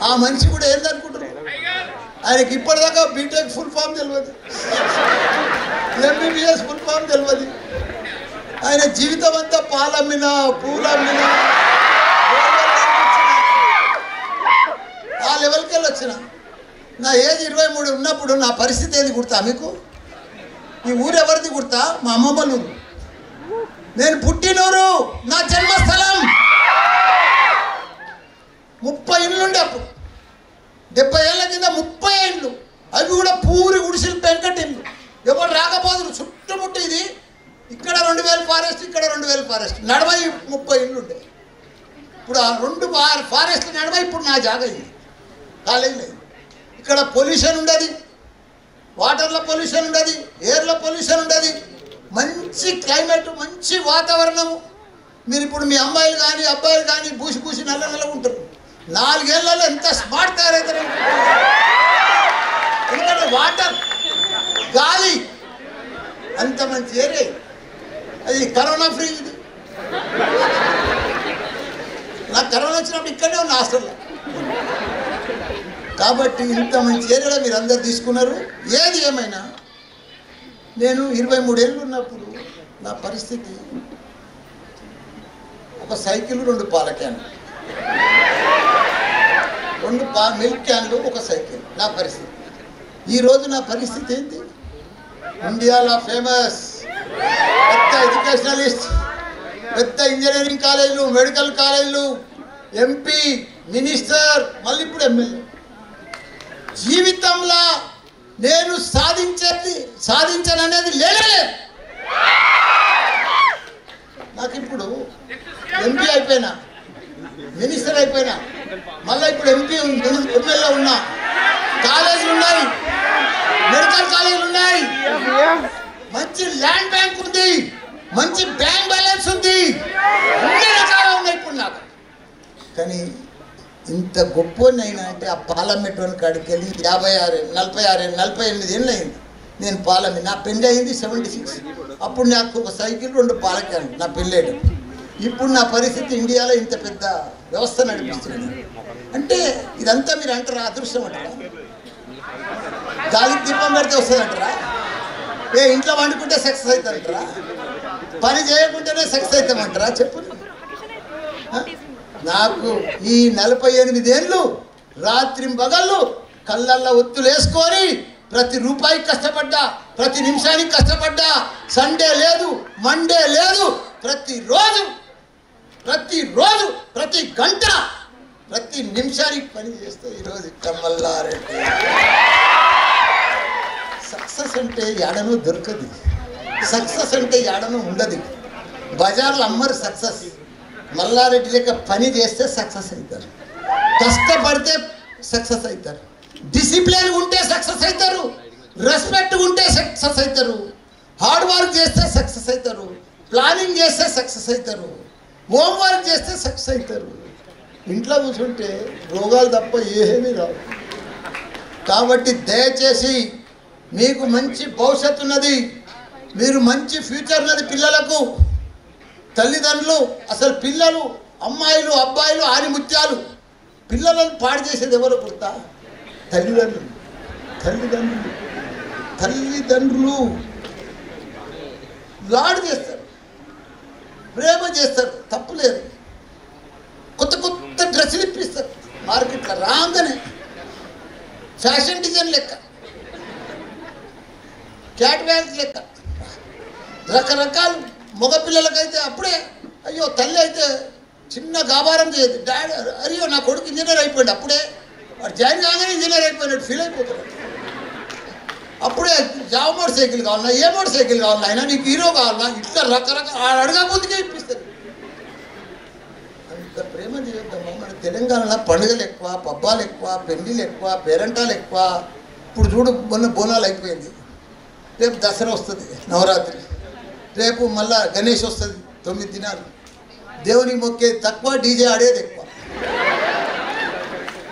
ఆ మనిషి కూడా ఏందనుకుంటున్నారు? ఆయనకి ఇప్పటిదాకా బీటెక్ ఫుల్ ఫామ్ తెలియదు, ఎంబీబీఎస్ ఫుల్ ఫామ్ తెలియదు. ఆయన జీవితం అంతా పాలమ్మినా పూలమ్మినా ఆ లెవెల్కి వెళ్ళి వచ్చిన. నా ఏజ్ 23 ఉన్నప్పుడు నా పరిస్థితి ఏది గుర్తా మీకు? ఈ ఊరు ఎవరిది గుర్తా? మా అమ్మమ్మ ఊరు. నేను పుట్టినూరు, నా జన్మస్థలం. 30 ఇళ్ళుండే అప్పుడు, 70 ఏళ్ళ కింద 30 ఇళ్ళు. అవి కూడా పూరి గుడిసెలు, పెంకటిళ్ళు. ఎవరు రాకపోదురు చుట్టుముట్టు. ఇది ఇక్కడ 2000 ఫారెస్ట్, ఇక్కడ 2000 ఫారెస్ట్, నడవ 30 ఇళ్ళు ఉండే. ఇప్పుడు ఆ 2 ఫారెస్ట్ నడవ ఇప్పుడు నా జాగా అయింది, కాలేజ్ లేదు. ఇక్కడ పొల్యూషన్ ఉండదు, వాటర్లో పొల్యూషన్ ఉండదు, ఎయిర్లో పొల్యూషన్ ఉండదు. మంచి క్లైమేట్, మంచి వాతావరణము. మీరు ఇప్పుడు మీ అమ్మాయిలు కానీ అబ్బాయిలు కానీ పూసి నల్ల ఉంటారు. 4 ఏళ్లలో ఎంత స్మార్ట్ తయారవుతారు. ఎందుకంటే వాటర్, గాలి అంత మంచి ఏరియా. అది కరోనా ఫ్రీ. ఇది నాకు కరోనా వచ్చినప్పుడు ఇక్కడే ఉన్న హాస్టల్లో. కాబట్టి ఇంత మంచి ఏరియాలో మీరు అందరు తీసుకున్నారు. ఏది ఏమైనా నేను 23 ఏళ్ళు ఉన్నప్పుడు నా పరిస్థితి ఒక సైకిల్, 2 పాల క్యాన్లు, 2 మిల్క్ క్యాన్లు, ఒక సైకిల్ నా పరిస్థితి. ఈరోజు నా పరిస్థితి ఏంటి? ఇండియాలో ఫేమస్ పెద్ద ఎడ్యుకేషనలిస్ట్, పెద్ద ఇంజనీరింగ్ కాలేజీలు, మెడికల్ కాలేజీలు, ఎంపీ, మినిస్టర్, మళ్ళీ ఇప్పుడు ఎమ్మెల్యే. జీవితంలో నేను సాధించననేది లేదు. నాకు ఇప్పుడు ఎంపీ అయిపోయినా, మినిస్టర్ అయిపోయినా, మళ్ళీ ఇప్పుడు ఎమ్మెల్యే ఉన్నా, కాలేజీలు ఉన్నాయి, మెడికల్ కాలేజీలు ఉన్నాయి, మంచి ల్యాండ్ బ్యాంక్ ఉంది, మంచి బ్యాంక్ బ్యాలెన్స్ ఉంది, అన్ని రకాలు ఉన్నాయి ఇప్పుడు నాకు. కానీ ఇంత గొప్పనైనా అంటే ఆ పాలమెట్రోని కాడికి వెళ్ళి 56, 46, 48 ఏళ్ళు అయింది నేను పాలమి. నా పెళ్ళి అయింది 76. అప్పుడు నాకు ఒక సైకిల్, 2 పాల క్యాన్లు నా పెళ్ళేయడం. ఇప్పుడు నా పరిస్థితి ఇండియాలో ఇంత పెద్ద వ్యవస్థ నడిపిస్తుంది. అంటే ఇదంతా మీరు అంటారా అదృష్టం అంటారా? గాలికి దీపం పెడితే వస్తుంది అంటారా? ఇంట్లో వండుకుంటే సక్సెస్ అవుతారంటారా? పని చేయకుంటేనే సక్సెస్ అవుతామంటారా? చెప్పు. నాకు ఈ 48 ఏళ్ళు రాత్రి పగళ్ళు కళ్ళల్లో ఒత్తులు వేసుకొని ప్రతి రూపాయికి కష్టపడ్డా, ప్రతి నిమిషానికి కష్టపడ్డా. సండే లేదు, మండే లేదు, ప్రతిరోజు ప్రతి గంట, ప్రతి నిమిషానికి పని చేస్తే ఈరోజు మల్లారెడ్డి. సక్సెస్ అంటే ఏడనూ దొరకదు, సక్సెస్ అంటే ఏడనూ ఉండదు. బజార్లో అమ్మరు సక్సెస్. మల్లారెడ్డి లెక్క పని చేస్తే సక్సెస్ అవుతారు, కష్టపడితే సక్సెస్ అవుతారు, డిసిప్లిన్ ఉంటే సక్సెస్ అవుతారు, రెస్పెక్ట్ ఉంటే సక్సెస్ అవుతారు, హార్డ్ వర్క్ చేస్తే సక్సెస్ అవుతారు, ప్లానింగ్ చేస్తే సక్సెస్ అవుతారు, హోంవర్క్ చేస్తే సక్సెస్ అవుతారు. ఇంట్లో కూర్చుంటే రోగాలు తప్ప ఏమీ రావు. కాబట్టి దయచేసి మీకు మంచి భవిష్యత్తు ఉన్నది, మీరు మంచి ఫ్యూచర్ ఉన్నది పిల్లలకు. తల్లిదండ్రులు, అసలు పిల్లలు, అమ్మాయిలు అబ్బాయిలు ఆనిముత్యాలు. పిల్లలను పాడు చేసేది ఎవరు గుర్తా? తల్లిదండ్రులు లాడు చేస్తారు, ప్రేమ చేస్తారు, తప్పులేదు. కొత్త డ్రెస్సులు ఇప్పిస్తారు మార్కెట్లో రాగానే, ఫ్యాషన్ డిజైన్ లెక్క, క్యాట్ వ్యాన్స్ లెక్క, రకరకాలు. మగపిల్లలకైతే అప్పుడే అయ్యో, తల్లి అయితే చిన్న గాబారం చేయదు. డాడీ అయ్యో నా కొడుకు ఇంజనీర్ అయిపోయాడు, అప్పుడే వాడు జాయిన్ కాగానే ఇంజనీర్ అయిపోయినట్టు ఫీల్ అయిపోతాడు. అప్పుడే జావ్ మోటార్ సైకిల్ కావాలన్నా, ఏ మోటార్ సైకిల్ కావాలన్నా, అయినా నీకు హీరో కావాలన్నా, ఇట్లా రకరకాల అడగా ముందుకే ఇప్పిస్తారు. అంత ప్రేమ చేయొద్దమ్మా. మన తెలంగాణలో పండుగలు ఎక్కువ, పబ్బాలు ఎక్కువ, పెళ్ళిళ్ళు ఎక్కువ, పేరంటాలు ఎక్కువ. ఇప్పుడు చూడు, మొన్న బోనాలు అయిపోయింది, రేపు దసరా వస్తుంది, నవరాత్రి, రేపు మళ్ళా గణేష్ వస్తుంది, 9 దినాలు. దేవునికి మొక్కేది తక్కువ, డీజే ఆడేది ఎక్కువ.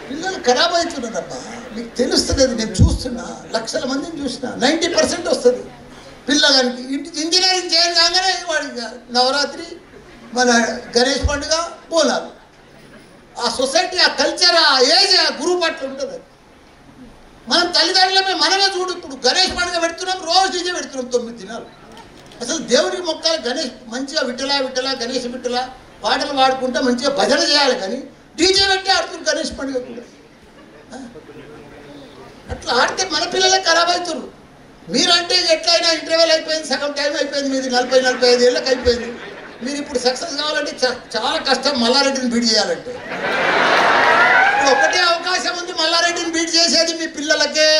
పిల్లలు ఖరాబ్ అవుతున్నారమ్మా. మీకు తెలుస్తుంది, నేను చూస్తున్నా, లక్షల మందిని చూసిన, 90% వస్తుంది పిల్లగానికి. ఇంజనీరింగ్ చేయని కాగానే వాడికి నవరాత్రి, మన గణేష్ పండుగ, బోనాలు. ఆ సొసైటీ, ఆ కల్చర్, ఆ ఏజ్, ఆ గురువు పట్ల ఉంటుంది. మనం తల్లిదండ్రులమే మనమే చూడు, ఇప్పుడు గణేష్ పండుగ పెడుతున్నాం, రోజు డీజే పెడుతున్నాం 9 దినాలు. అసలు దేవుడికి మొక్కాలి, గణేష్ మంచిగా విఠల విఠల గణేష్ విఠల పాటలు పాడుకుంటా మంచిగా భజన చేయాలి, కానీ డీజే పెట్టి ఆడుతున్నారు గణేష్ పండుగ కూడా. అట్లా ఆడితే మన పిల్లలే ఖరాబ్ అవుతారు. మీరంటే ఎట్లయినా ఇంటర్వెల్ అయిపోయింది, సగం టైం అయిపోయింది, మీది 40-45 ఏళ్ళకి అయిపోయింది. మీరు ఇప్పుడు సక్సెస్ కావాలంటే చాలా కష్టం. మల్లారెడ్డిని బీట్ చేయాలంటే ఇప్పుడు ఒకటే అవకాశం ఉంది, మల్లారెడ్డిని బీట్ చేసేది మీ పిల్లలకే.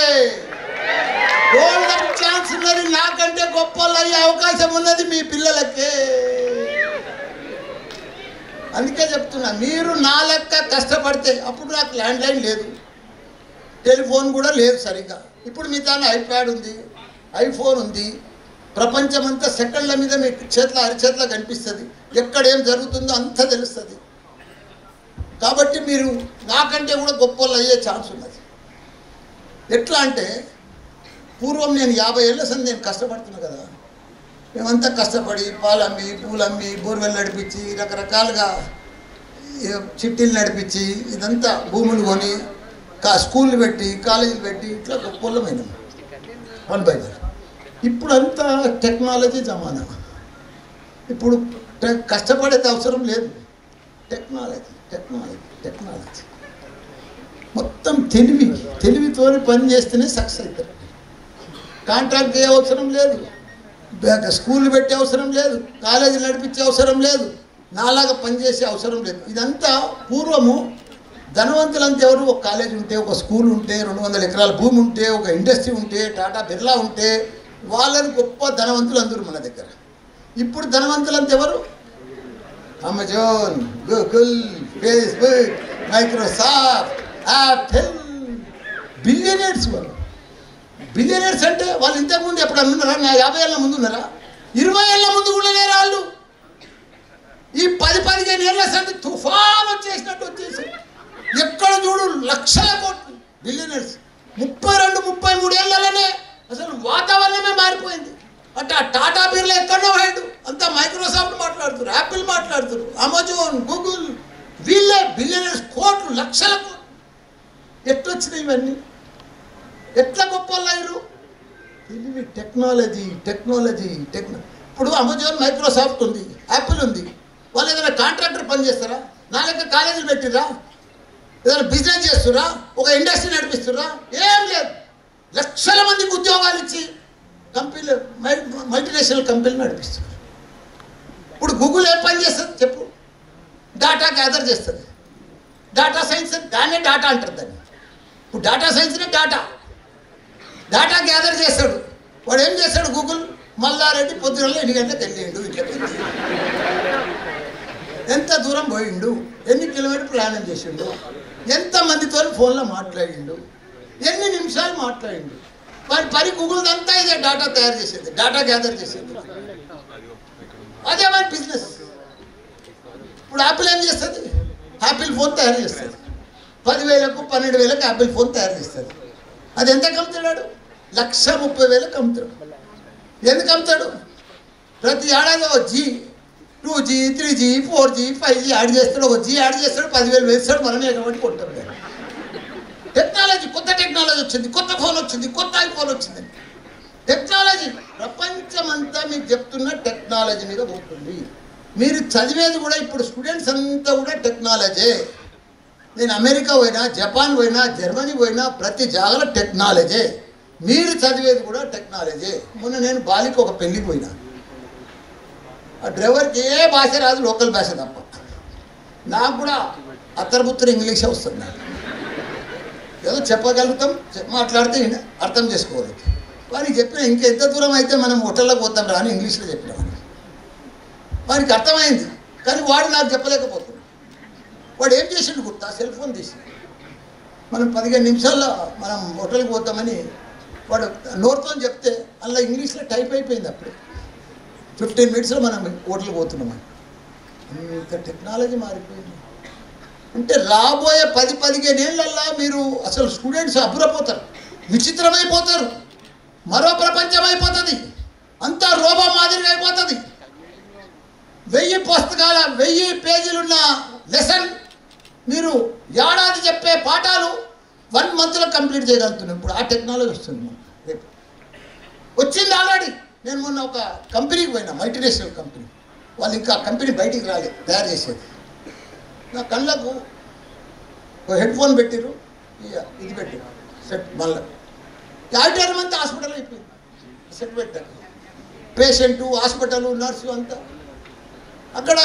గోల్డెన్ ఛాన్స్ ఉన్నది, నాకంటే గొప్ప అయ్యే అవకాశం ఉన్నది మీ పిల్లలకే. అందుకే చెప్తున్నా, మీరు నా లెక్క కష్టపడితే, అప్పుడు నాకు ల్యాండ్లైన్ లేదు, టెలిఫోన్ కూడా లేదు సరిగ్గా. ఇప్పుడు మీ తాను ఐప్యాడ్ ఉంది, ఐఫోన్ ఉంది, ప్రపంచమంతా సెకండ్ల మీద మీ చేతిలో అరిచేతిలో కనిపిస్తుంది, ఎక్కడేం జరుగుతుందో అంతా తెలుస్తుంది. కాబట్టి మీరు నాకంటే కూడా గొప్ప అయ్యే ఛాన్స్ ఉన్నది. ఎట్లా అంటే, పూర్వం నేను 50 ఏళ్ళ సంది నేను కష్టపడుతున్నా కదా, మేమంతా కష్టపడి పాలమ్మి, పూలమ్మి, బోర్వెల్ నడిపించి, రకరకాలుగా చిట్టీలు నడిపించి, ఇదంతా భూములు కొని, స్కూళ్ళు పెట్టి, కాలేజీలు పెట్టి, ఇట్లా గొప్పలమైనాం 1 by 1. ఇప్పుడు అంతా టెక్నాలజీ జమానా. ఇప్పుడు కష్టపడేది అవసరం లేదు, టెక్నాలజీ టెక్నాలజీ టెక్నాలజీ. మొత్తం తెలివితో పని చేస్తేనే సక్సెస్ అవుతారు. కాంట్రాక్ట్ చేయ అవసరం లేదు, స్కూళ్ళు పెట్టే అవసరం లేదు, కాలేజీలు నడిపించే అవసరం లేదు, నాలాగా పనిచేసే అవసరం లేదు. ఇదంతా పూర్వము ధనవంతులంతా ఎవరు, ఒక కాలేజ్ ఉంటే, ఒక స్కూల్ ఉంటే, 200 ఎకరాల భూమి ఉంటే, ఒక ఇండస్ట్రీ ఉంటే, టాటా బిర్లా ఉంటే, వాళ్ళని గొప్ప ధనవంతులు అందరూ మన దగ్గర. ఇప్పుడు ధనవంతులంతా ఎవరు, Amazon, Google, Facebook, Microsoft, Apple, billionaires. వాళ్ళు బిలియనర్స్ అంటే వాళ్ళు ఇంతకుముందు ఎప్పుడు ఉన్నారా? 50 ఏళ్ళ ముందు ఉన్నారా? 20 ఏళ్ళ ముందు కూడా లేరు వాళ్ళు. ఈ 10-15 ఏళ్ళ సంది తుఫాన్ వచ్చేసినట్టు వచ్చేసి, ఎక్కడ చూడు లక్షల కోట్లు బిలియనర్స్. 32-33 ఏళ్ళలోనే అసలు వాతావరణమే మారిపోయింది. అంటే ఆ టాటా బిర్లా ఎక్కడో పోయాడు, అంతా మైక్రోసాఫ్ట్ మాట్లాడుతున్నారు, యాపిల్ మాట్లాడుతున్నారు, అమెజాన్, గూగుల్, వీళ్ళే బిలియనర్స్, కోట్లు, లక్షల కోట్లు. ఎట్లొచ్చినాయి ఇవన్నీ? ఎట్లా గొప్ప అయ్యారు? తెలివి, టెక్నాలజీ టెక్నాలజీ ఇప్పుడు అమెజాన్, మైక్రోసాఫ్ట్ ఉంది, యాపిల్ ఉంది. వాళ్ళు ఏదైనా కాంట్రాక్టర్ పని చేస్తారా? నా లెక్క కాలేజీలు పెట్టిరా? ఏదైనా బిజినెస్ చేస్తురా? ఒక ఇండస్ట్రీ నడిపిస్తురా? ఏం లేదు. లక్షల మందికి ఉద్యోగాలు ఇచ్చి కంపెనీలు, మల్టీనేషనల్ కంపెనీలు నడిపిస్తున్నారు. ఇప్పుడు గూగుల్ ఏం పని చేస్తుంది చెప్పు? డాటా గ్యాదర్ చేస్తుంది. డాటా సైన్స్, దాన్నే డాటా అంటారు దాన్ని. ఇప్పుడు డాటా సైన్స్నే డాటా గ్యాదర్ చేస్తాడు. వాడు ఏం చేస్తాడు? గూగుల్, మల్లారెడ్డి పొద్దున 8 గంటలకు వెళ్ళిండు, ఇట్లా ఎంత దూరం పోయిండు, ఎన్ని కిలోమీటర్ ప్రయాణం చేసిండు, ఎంతమందితో ఫోన్లో మాట్లాడిండు, ఎన్ని నిమిషాలు మాట్లాడిండు. వాడి పని గూగుల్ అంతా ఇదే డాటా తయారు చేసేది, డాటా గ్యాదర్ చేసేది. అదే వాడి బిజినెస్. ఇప్పుడు యాపిల్ ఏం చేస్తుంది? యాపిల్ ఫోన్ తయారు చేస్తుంది. 10,000కు 12,000కు యాపిల్ ఫోన్ తయారు చేస్తుంది. అది ఎంతకు అమ్ముతాడు? 1,30,000కు అమ్ముతాడు. ఎందుకు అమ్ముతాడు? ప్రతి ఏడాది ఒక G, 2G, 3G, 4G, 5G add చేస్తాడు. ఒక G యాడ్ చేస్తాడు, 10,000 వేస్తాడు, మనమే కాబట్టి కొంటాం. టెక్నాలజీ, కొత్త టెక్నాలజీ వచ్చింది, కొత్త ఫోన్ వచ్చింది, కొత్త ఐఫోన్ వచ్చింది. టెక్నాలజీ ప్రపంచమంతా మీకు చెప్తున్న టెక్నాలజీ మీద పోతుంది. మీరు చదివేది కూడా ఇప్పుడు స్టూడెంట్స్ అంతా కూడా టెక్నాలజీ. నేను అమెరికా పోయినా, జపాన్ పోయినా, జర్మనీ పోయినా, ప్రతి జాగాలో టెక్నాలజీ. మీరు చదివేది కూడా టెక్నాలజీ. మొన్న నేను బాలికి ఒక పెళ్ళికి పోయినా, ఆ డ్రైవర్కి ఏ భాష రాదు, లోకల్ భాష తప్ప. నాకు కూడా అత్తరపుత్తర ఇంగ్లీషే వస్తుంది. ఏదో చెప్పగలుగుతాం, మాట్లాడితే అర్థం చేసుకోగలుగుతాం. వారికి చెప్పిన ఇంకెంత దూరం అయితే మనం హోటల్లోకి పోతాం రా అని ఇంగ్లీష్లో చెప్పిన వారికి అర్థమైంది. కానీ వాడు నాకు చెప్పలేకపోతున్నాడు. వాడు ఏం చేసిండు గుర్తా, సెల్ ఫోన్ తీసి మనం 15 నిమిషాల్లో మనం హోటల్కి పోతామని వాడు నోరుతో చెప్తే అలా ఇంగ్లీష్లో టైప్ అయిపోయింది. అప్పుడే 15 మినిట్స్లో మనం హోటల్కి పోతున్నామని. ఇంత టెక్నాలజీ మారిపోయింది. అంటే రాబోయే 10-15 ఏళ్ళల్లో మీరు అసలు స్టూడెంట్స్ అబ్బురపోతారు, విచిత్రమైపోతారు, మరో ప్రపంచం అయిపోతుంది, అంతా రోబో మాదిరిగా అయిపోతుంది. 1000 పుస్తకాల 1000 పేజీలున్న లెసన్ మీరు ఏడాది చెప్పే పాఠాలు 1 మంత్లో కంప్లీట్ చేయగలుగుతున్నాం. ఇప్పుడు ఆ టెక్నాలజీ వస్తుంది. రేపు వచ్చింది ఆల్రెడీ. నేను మొన్న ఒక కంపెనీకి పోయినా, మల్టీనేషనల్ కంపెనీ. వాళ్ళు ఇంకా కంపెనీ బయటికి రాలేదు, తయారు చేసేది. నా కళ్ళకు ఒక హెడ్ ఫోన్ పెట్టిరు, ఇది పెట్టిరు సెట్. మళ్ళీ ఆడిటర్ అంతా హాస్పిటల్ అయిపోయింది. సెట్ పెట్టారు, పేషెంటు, హాస్పిటల్, నర్సు అంతా. అక్కడ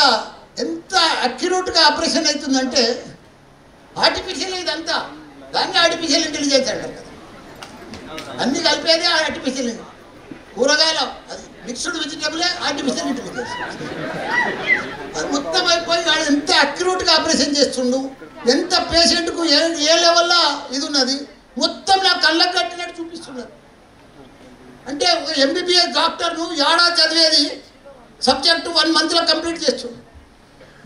ఎంత అక్యురేట్గా ఆపరేషన్ అవుతుందంటే ఆర్టిఫిషియల్ ఇదంతా. దాన్ని ఆర్టిఫిషియల్ ఇంటెలిజెన్స్ అంటారు కదా. అన్నీ కలిపేదే ఆర్టిఫిషియల్. కూరగాయలు అది మిక్స్డ్ వెజిటబులే ఆర్టిఫిషియల్ ఇంటెలిజెన్స్. అది మొత్తం అయిపోయి వాడు ఎంత అక్యురేట్గా ఆపరేషన్ చేస్తుండు, ఎంత పేషెంట్కు ఏ లెవెల్లో ఇది ఉన్నది మొత్తం నా కళ్ళకు కట్టినట్టు చూపిస్తున్నారు. అంటే ఒక ఎంబీబీఎస్ డాక్టర్ను ఏడాది చదివేది సబ్జెక్టు 1 మంత్లో కంప్లీట్ చేస్తుంది.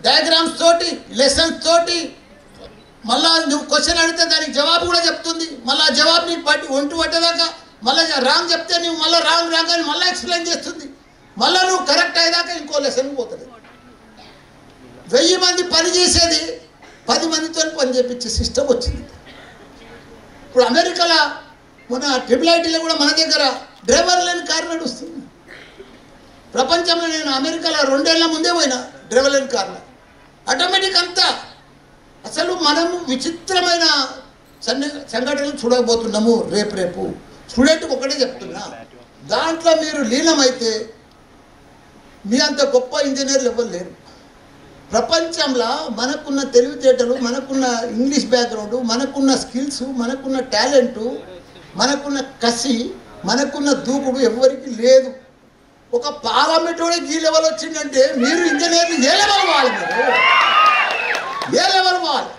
డయాగ్రామ్స్ తోటి, లెసన్స్ తోటి. మళ్ళా నువ్వు క్వశ్చన్ అడిగితే దానికి జవాబు కూడా చెప్తుంది. మళ్ళీ ఆ జవాబు నీకు పట్టి ఒంటి పట్టేదాకా మళ్ళీ రాంగ్ చెప్తే నువ్వు మళ్ళీ రాంగ్ అని మళ్ళీ ఎక్స్ప్లెయిన్ చేస్తుంది. మళ్ళీ నువ్వు కరెక్ట్ అయ్యేదాకా ఇంకో లెసన్ పోతుంది. 1000 మంది పని చేసేది 10 మందితో పని చేపించే సిస్టమ్ వచ్చింది. ఇప్పుడు అమెరికాలో మన ట్రిపుల్ కూడా మన దగ్గర డ్రైవర్ లేని కారు నడుస్తుంది. ప్రపంచంలో నేను అమెరికాలో 2 ఏళ్ల ముందే పోయినా డ్రైవర్ లేని కార్లో. ఆటోమేటిక్ అంతా. అసలు మనము విచిత్రమైన సంఘటనలు చూడకపోతున్నాము. రేపు స్టూడెంట్కి ఒకటే చెప్తున్నా, దాంట్లో మీరు లీనమైతే మీ అంత గొప్ప ఇంజనీర్లు ఎవరు లేరు ప్రపంచంలో. మనకున్న తెలివితేటలు, మనకున్న ఇంగ్లీష్ బ్యాక్గ్రౌండ్, మనకున్న స్కిల్స్, మనకున్న టాలెంటు, మనకున్న కసి, మనకున్న దూకుడు ఎవరికి లేదు. ఒక పార్లమెంట్ కూడా ఈ లెవెల్ వచ్చిందంటే మీరు ఇంజనీర్లు ఏ లెవెల్ వాళ్ళు, మీరు ఏ లెవెల్ వాళ్ళు.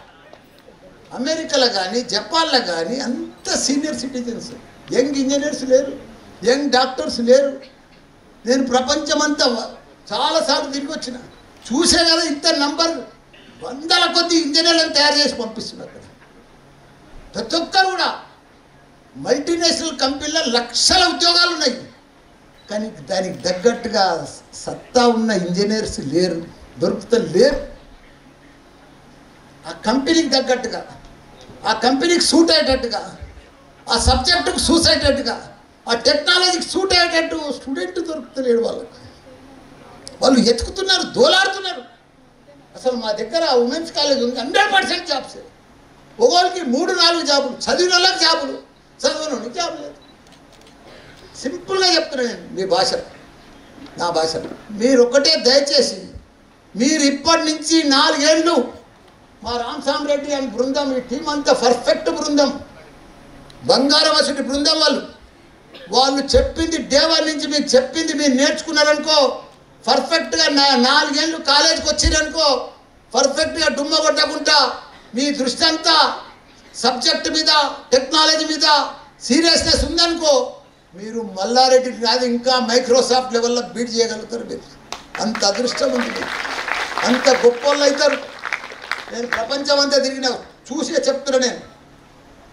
అమెరికాలో కానీ జపాన్లో కానీ అంత సీనియర్ సిటిజన్స్, యంగ్ ఇంజనీర్స్ లేరు, యంగ్ డాక్టర్స్ లేరు. నేను ప్రపంచమంతా చాలాసార్లు తిరిగి వచ్చిన, చూసే కదా ఇంత నంబర్ 100ల కొద్ది ఇంజనీర్లను తయారు చేసి పంపిస్తున్నారు కదా. ప్రతి ఒక్కరు కూడా మల్టీనేషనల్ కంపెనీలో లక్షల ఉద్యోగాలు ఉన్నాయి. కానీ దానికి తగ్గట్టుగా సత్తా ఉన్న ఇంజనీర్స్ లేరు, దొరుకుతలేరు. ఆ కంపెనీకి తగ్గట్టుగా, ఆ కంపెనీకి సూట్ అయ్యేటట్టుగా, ఆ సబ్జెక్టుకు సూట్ అయ్యేటట్టుగా, ఆ టెక్నాలజీకి సూట్ అయ్యేటట్టు స్టూడెంట్ దొరుకుతలేడు. వాళ్ళు ఎత్తుకుతున్నారు, దోలాడుతున్నారు. అసలు మా దగ్గర ఉమెన్స్ కాలేజ్ ఉంది, 100% జాబ్స్. ఒకరికి 3-4 జాబులు, చదివిన వాళ్ళకి జాబులు, చదివిన జాబ్ లేదు. సింపుల్గా చెప్తున్నాను నేను మీ భాష, నా భాష. మీరు ఒకటే దయచేసి, మీరు ఇప్పటి నుంచి 4 ఏళ్ళు మా రామసామరెడ్డి అని బృందం, ఈ టీం అంతా పర్ఫెక్ట్ బృందం, బంగారం అసలు బృందం. వాళ్ళు చెప్పింది డే 1 నుంచి మీకు చెప్పింది మీరు నేర్చుకున్నారనుకో, పర్ఫెక్ట్గా 4 ఏళ్ళు కాలేజీకి వచ్చిరనుకో, పర్ఫెక్ట్గా డుమ్మ కొట్టకుండా మీ దృష్టి అంతా సబ్జెక్ట్ మీద, టెక్నాలజీ మీద సీరియస్నెస్ ఉందనుకో, మీరు మల్లారెడ్డి కాదు ఇంకా మైక్రోసాఫ్ట్ లెవెల్లో బీట్ చేయగలుగుతారు. మీరు అంత అదృష్టం ఉంది, అంత గొప్ప వాళ్ళు అవుతారు. నేను ప్రపంచం అంతా తిరిగిన చూసే చెప్తున్నా నేను.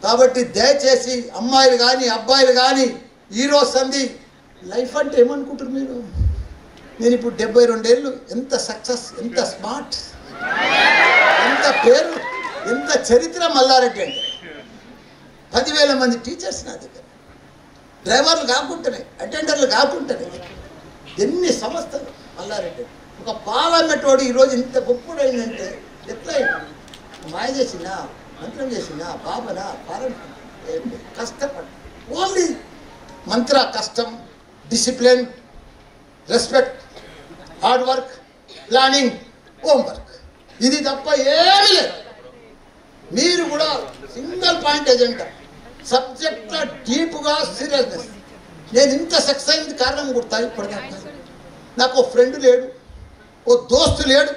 కాబట్టి దయచేసి అమ్మాయిలు కానీ అబ్బాయిలు కానీ ఈరోజు సంది లైఫ్ అంటే ఏమనుకుంటారు మీరు? నేను ఇప్పుడు 72 ఏళ్ళు, ఎంత సక్సెస్, ఎంత స్మార్ట్, ఎంత పేరు, ఎంత చరిత్ర మల్లారెడ్డి అంటే. 10,000 మంది టీచర్స్ నా దగ్గర, డ్రైవర్లు కాకుండానే, అటెండర్లు కాకుండానే ఎన్ని సంస్థలు మల్లారెడ్డి. ఒక పార్లమెంట్ వాడు ఈరోజు ఇంత గొప్పడైందంటే ఎట్లా మాయ చేసినా, మంత్రం చేసినా, బాబనా, కష్టపడి ఓన్లీ మంత్ర, కష్టం, discipline, respect, hard work, planning, homework, ఇది తప్ప ఏమీ లేదు. మీరు కూడా సింగిల్ పాయింట్ ఎజెండా, సబ్జెక్ట్లో డీప్గా సీరియస్నెస్. నేను ఇంత సక్సెస్ అయింది కారణం గుర్తా ఇప్పటిదాకా. నాకు ఓ ఫ్రెండ్ లేడు, ఓ దోస్తు లేడు,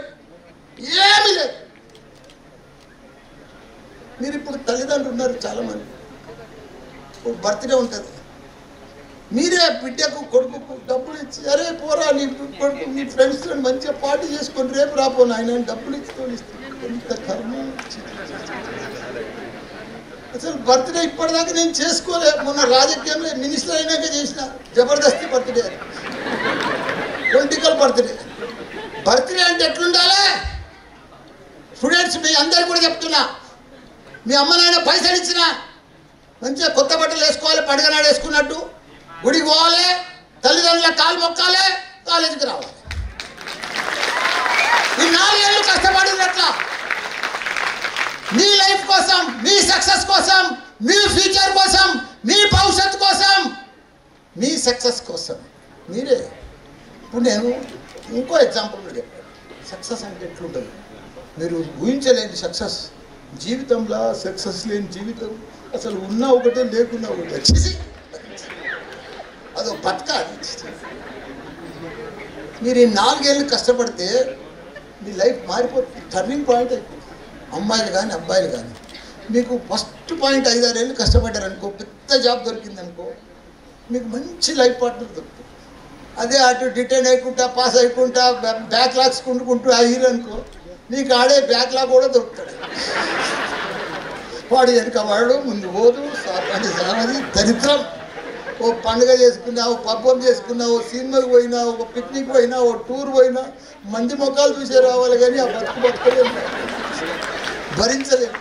ఏమీ లేదు. మీరు ఇప్పుడు తల్లిదండ్రులు ఉన్నారు చాలామంది, ఓ బర్త్డే ఉంటుంది, మీరే బిడ్డకు కొడుకు డబ్బులు ఇచ్చి అరే పోరా నీ కొడుకు నీ ఫ్రెండ్స్తో మంచిగా పార్టీ చేసుకొని రేపు రాపోను ఆయన డబ్బులు ఇచ్చుకొని ఇస్తాను. ఎంత కర్మ. అసలు బర్త్డే ఇప్పటిదాకా నేను చేసుకోలే. మొన్న రాజకీయంలో మినిస్టర్ అయినాక చేసిన జబర్దస్తి బర్త్డే, పొలిటికల్ బర్త్డే. బర్త్డే అంటే ఎట్లుండాలి స్టూడెంట్స్? మీ అందరు కూడా చెప్తున్నా, మీ అమ్మ నాయన పైసలు ఇచ్చినా మంచిగా కొత్త బట్టలు వేసుకోవాలి, పండుగ నాడు వేసుకున్నట్టు, గుడికి పోవాలి, తల్లిదండ్రుల కాలు మొక్కాలి, కాలేజీకి రావాలి. ఈ 4 ఏళ్ళు కష్టపడినట్ల మీ లైఫ్ కోసం, మీ సక్సెస్ కోసం, మీ ఫ్యూచర్ కోసం, మీ భవిష్యత్తు కోసం, మీ సక్సెస్ కోసం మీరే. ఇప్పుడు నేను ఇంకో ఎగ్జాంపుల్ చెప్పాను. సక్సెస్ అంటే ఎట్లుంటుంది మీరు ఊహించలేని సక్సెస్. జీవితంలో సక్సెస్ లేని జీవితం అసలు ఉన్నా ఒకటే లేకున్నా ఒకటే. వచ్చేసి అదో బతకాలి. మీరు ఈ 4 ఏళ్ళు కష్టపడితే మీ లైఫ్ మారిపోతుంది, టర్నింగ్ పాయింట్ అయిపోతుంది. అమ్మాయిలు కానీ అబ్బాయిలు కానీ మీకు ఫస్ట్ పాయింట్ 5-6 ఏళ్ళు కష్టపడ్డారనుకో, పెద్ద జాబ్ దొరికిందనుకో, మీకు మంచి లైఫ్ పార్ట్నర్ దొరుకుతుంది. అదే అటు డిటైన్ అయ్యకుంటా పాస్ అయ్యకుంటా బ్యాక్లాగ్స్ కుంటుకుంటూ అయ్యారనుకో, నీకు ఆడే బ్యాక్లాగ్ కూడా దొరుకుతాడు. వాడు వెనుక వాడు ముందు పోదు, సాధి దరిద్రం. ఓ పండుగ చేసుకున్నా, ఓ పబ్బం చేసుకున్నా, ఓ సినిమాకి పోయినా, ఒక పిక్నిక్ పోయినా, ఓ టూర్ పోయినా, మంది ముఖాలు చూసే రావాలి కానీ ఆ బతుకలేము, భరించలేము.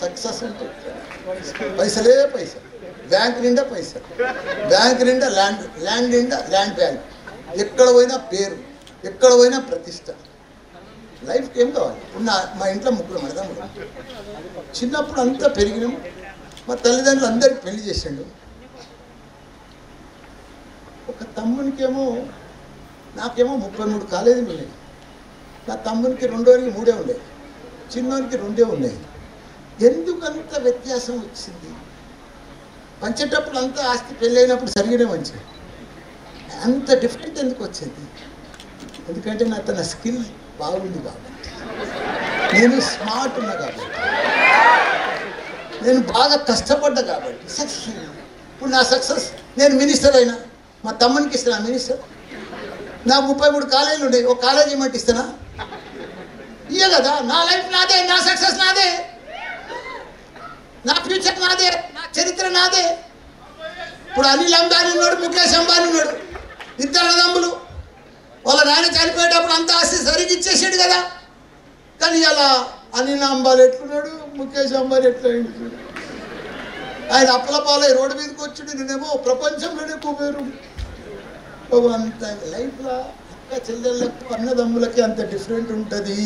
సక్సెస్ అంటే పైసలే పైసలు, బ్యాంక్ నిండా పైసలు, బ్యాంక్ నిండా ల్యాండ్, ల్యాండ్ నిండా ల్యాండ్ బ్యాంక్, ఎక్కడ పోయినా పేరు, ఎక్కడ పోయినా ప్రతిష్ట. లైఫ్కి ఏం కావాలి? మా ఇంట్లో ముగ్గురు మడదమ్ముడు. చిన్నప్పుడు అంతా పెరిగినాము. మా తల్లిదండ్రులు అందరికి పెళ్లి చేసిండు. ఒక తమ్మునికేమో, నాకేమో 33 కాలేజీలు ఉన్నాయి. నా తమ్మునికి 2 3 ఉండేవి, చిన్నోనికి 2 ఉన్నాయి. ఎందుకంత వ్యత్యాసం వచ్చింది? పంచేటప్పుడు అంతా ఆస్తి పెళ్ళైనప్పుడు సరిగానే మంచిది, అంత డిఫరెంట్ ఎందుకు వచ్చింది? ఎందుకంటే నా తన స్కిల్ బాగుంది కాబట్టి, నేను స్మార్ట్ ఉన్నా కాబట్టి, నేను బాగా కష్టపడ్డా కాబట్టి సక్సెస్. ఇప్పుడు నా సక్సెస్, నేను మినిస్టర్ అయినా, మా తమ్మునికి ఇస్తున్నా మినిస్టర్. నాకు 33 కాలేజీలు ఉన్నాయి, ఒక కాలేజీ ఏమంటే ఇస్తున్నా? ఇయ్య కదా. నా లైఫ్ నాదే, నా సక్సెస్ నాదే, నా ఫ్యూచర్ నాదే, నా చరిత్ర నాదే. ఇప్పుడు అనిల్ అంబానీ ఉన్నాడు, ముఖేష్ అంబానీ ఉన్నాడు, 2 అన్నదమ్ములు. వాళ్ళ నాయన చనిపోయేటప్పుడు అంత ఆస్తి సరిగ్గా ఇచ్చేసాడు కదా. కానీ ఇలా అనిల్ అంబానీ ఎట్లున్నాడు, ముఖేష్ అంబానీ ఎట్లయింది? ఆయన అప్పలపాలై రోడ్డు మీదకి వచ్చాడు, నేనేమో ప్రపంచంలోనే కుబేరు. అంత లైఫ్లో అక్క చెల్లెళ్ళకు అన్నదమ్ములకి అంత డిఫరెంట్ ఉంటుంది.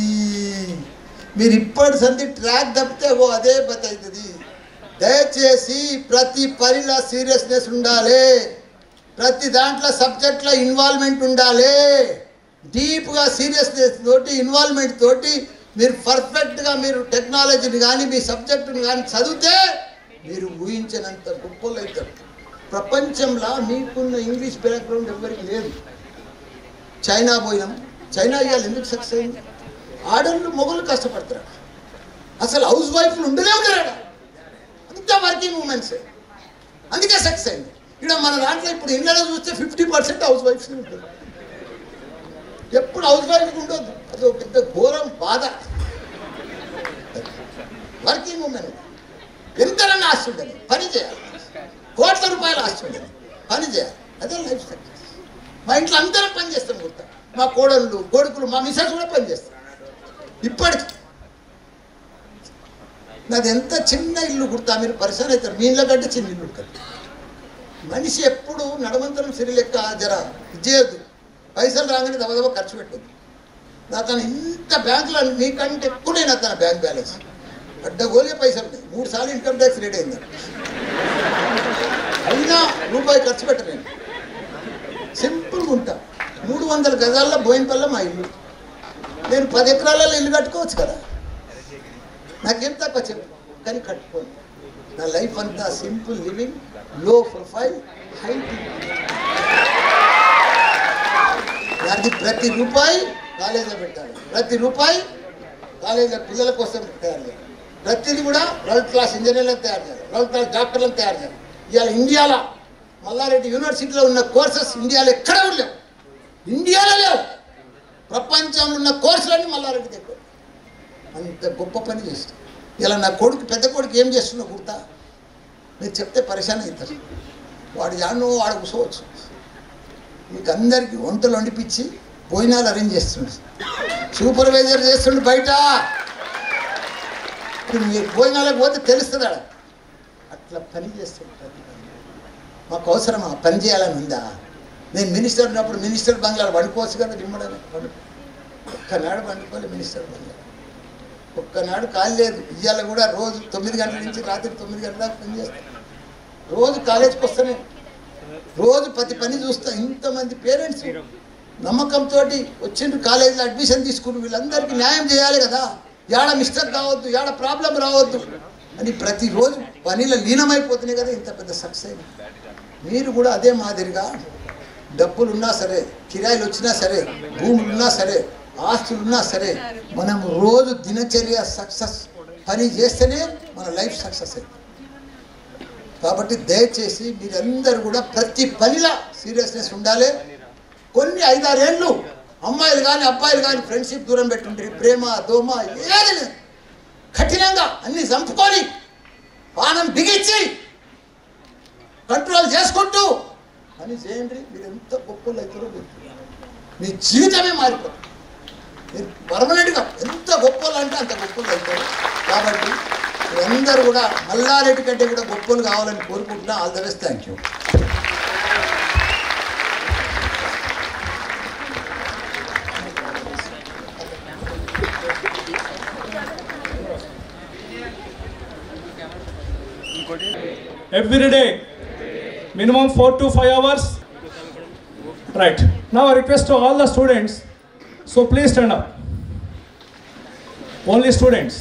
మీరు ఇప్పటి సంది ట్రాక్ తప్పితే అదే బతి అవుతుంది. దయచేసి ప్రతి పనిలో సీరియస్నెస్ ఉండాలి, ప్రతి దాంట్లో సబ్జెక్ట్లో ఇన్వాల్వ్మెంట్ ఉండాలి. డీప్గా సీరియస్నెస్ తోటి, ఇన్వాల్వ్మెంట్ తోటి మీరు పర్ఫెక్ట్గా మీరు టెక్నాలజీని కానీ మీ సబ్జెక్టుని కానీ చదివితే మీరు ఊహించినంత గొప్పలు అవుతారు. ప్రపంచంలో మీకున్న ఇంగ్లీష్ బ్యాక్గ్రౌండ్ ఎవరికి లేదు. చైనా పోయినాం, చైనా ఇవాళ ఎందుకు సక్సెస్ అయింది? ఆడళ్ళు మొగలు కష్టపడతారు, అసలు హౌస్ వైఫ్లు ఉండనే ఉండరాడ, అంతా వర్కింగ్ ఉమెన్స్, అందుకే సక్సెస్ అయింది. ఇక్కడ మన దాంట్లో ఇప్పుడు ఇళ్ళలో చూస్తే 50% హౌస్ వైఫ్స్ ఉంటుంది. ఎప్పుడు హౌస్ వైఫ్ ఉండదు, అది ఒక పెద్ద ఘోరం బాధ. వర్కింగ్ ఉమెన్ ఎంతైనా ఆస్తి ఉండదు, పని చేయాలి, కోట్ల రూపాయల ఆస్తి ఉండదు, పని చేయాలి, అదే లైఫ్ సక్సెస్. మా ఇంట్లో అందరం పని చేస్తాం గుర్తా, మా కోడళ్ళు కొడుకులు మా మిసెస్ కూడా పని చేస్తాం. ఇప్పటికి నాది ఎంత చిన్న ఇల్లు గుర్తా, మీరు పరిసర అవుతారు, మీ ఇళ్ళ కంటే చిన్న ఇల్లు ఉంటుంది. మనిషి ఎప్పుడు నడమంతరం సిరి లెక్క జర ఇచ్చేయద్దు, పైసలు రాగానే దబదబ ఖర్చు పెట్టద్దు. నా తన ఇంత బ్యాంకులో నీకంటే ఎక్కువ నేను తన బ్యాంక్ బ్యాలెన్స్ అడ్డగోలే పైసలు 3 సార్లు ఇన్కమ్ ట్యాక్స్ రేట్ అయింది, అయినా రూపాయి ఖర్చు పెట్టలేను. సింపుల్గా ఉంటా. 300 గజాల్లో బోయినపల్లి మా ఇల్లు. నేను 10 ఎకరాలలో ఇల్లు కట్టుకోవచ్చు కదా, నాకేం తక్కువ చెప్పు, కానీ కట్టుకోను. నా లైఫ్ అంతా సింపుల్ లివింగ్, లో ప్రొఫైల్, హై అది ప్రతి రూపాయి కాలేజీలో పెట్టాలి, ప్రతి రూపాయి కాలేజీలో పిల్లల కోసం తయారు చేయాలి, ప్రతిది కూడా వరల్డ్ క్లాస్ ఇంజనీర్లను తయారు చేయాలి, వరల్డ్ క్లాస్ డాక్టర్లను తయారు చేయాలి. ఇవాళ ఇండియాలో మల్లారెడ్డి యూనివర్సిటీలో ఉన్న కోర్సెస్ ఇండియాలో ఎక్కడ లేవు, ఇండియాలో లేవు. ప్రపంచంలో ఉన్న కోర్సులన్నీ మల్లారెడ్డి దగ్గర. అంత గొప్ప పని చేస్తాం. ఇలా నా కొడుకు, పెద్ద కొడుకు ఏం చేస్తున్నా గుర్తా, మీరు చెప్తే పరిశాన్ అవుతారు. వాడు జాను వాడు కూర్చోవచ్చు. మీకు అందరికీ వంటలు వండిపించి భోజనాలు అరేంజ్ చేస్తుండు, సూపర్వైజర్ చేస్తుండు బయట. ఇప్పుడు మీరు భోజనాలకు పోతే తెలుస్తుంది ఆడ. అట్లా పని చేస్తుంటారు. మాకు అవసరమా పని చేయాలని ఉందా? నేను మినిస్టర్ ఉన్నప్పుడు మినిస్టర్ బంగ్లాలు వండుకోవచ్చు కదా, నిమ్మడని ఒక్కనాడు వండుకోలే మినిస్టర్ బంగ్లా, ఒక్కనాడు ఖాళీ లేదు. ఇవాళ కూడా రోజు 9 గంటల నుంచి రాత్రి 9 గంటల దాకా పని చేస్తాను. రోజు కాలేజీకి వస్తానే, రోజు ప్రతి పని చూస్తా. ఇంతమంది పేరెంట్స్ నమ్మకంతో వచ్చిండ్రు, కాలేజీలో అడ్మిషన్ తీసుకుని వీళ్ళందరికీ న్యాయం చేయాలి కదా, ఏడ మిస్టేక్ కావద్దు, ఏడ ప్రాబ్లం రావద్దు అని ప్రతిరోజు పనిలో లీనమైపోతున్నాయి కదా ఇంత పెద్ద సక్సెస్ అయింది. మీరు కూడా అదే మాదిరిగా డబ్బులు ఉన్నా సరే, కిరాయిలు వచ్చినా సరే, భూములు ఉన్నా సరే, ఆస్తులు ఉన్నా సరే, మనం రోజు దినచర్య సక్సెస్ పని చేస్తేనే మన లైఫ్ సక్సెస్ అయింది. కాబట్టి దయచేసి మీరందరూ కూడా ప్రతి పనిలో సీరియస్నెస్ ఉండాలి. కొన్ని 5-6 ఏళ్ళు అమ్మాయిలు కానీ అబ్బాయిలు కానీ ఫ్రెండ్షిప్ దూరం పెట్టుంటారు, ప్రేమ దోమ ఏది లేదు. కఠినంగా అన్ని చంపుకొని పానం బిగించి కంట్రోల్ చేసుకుంటూ అని చేయండి. మీరు ఎంత గొప్పలు అవుతారో మీ జీవితమే మారిపోతుంది. మీరు పర్మనెంట్గా ఎంత గొప్పలు అంటే అంత గొప్పలు అవుతారు. కాబట్టి మీరందరూ కూడా మల్లారెడ్డి కంటే కూడా గొప్పలు కావాలని కోరుకుంటున్నా. All the best. Thank you. Every day, minimum 4 to 5 hours. Right. Now I request to all the students, so please stand up. Only students.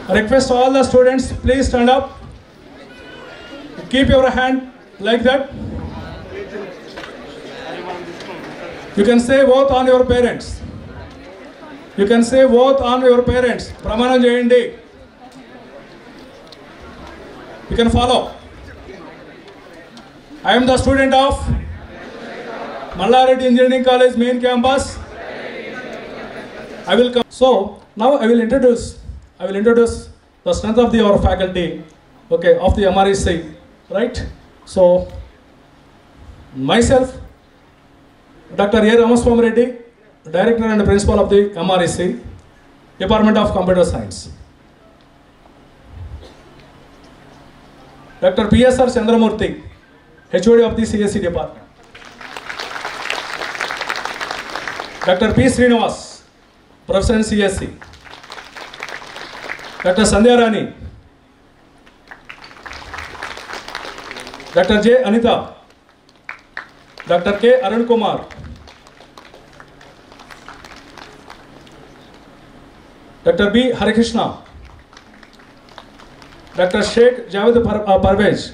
I request to all the students, please stand up. Keep your hand like that. You can say oath on your parents. You can say oath on your parents. Pramanam cheyandi. You can follow. I am the student of Mallareddy Engineering College main campus. I will come. So now I will introduce the strength of our faculty, okay, of the MREC, right? So myself, Dr. A. Ramaswamy Reddy, Director and Principal of the MREC, Department of Computer Science. Dr. P.S.R. Chandramurthy, HOD of the CSE Department. Dr. P. Srinivas, Professor in CSE. Dr. Sandhya Rani. Dr. J. Anita. Dr. K. Arun Kumar. Dr. B. Harikrishna. Dr. Sheikh Javed Parvez.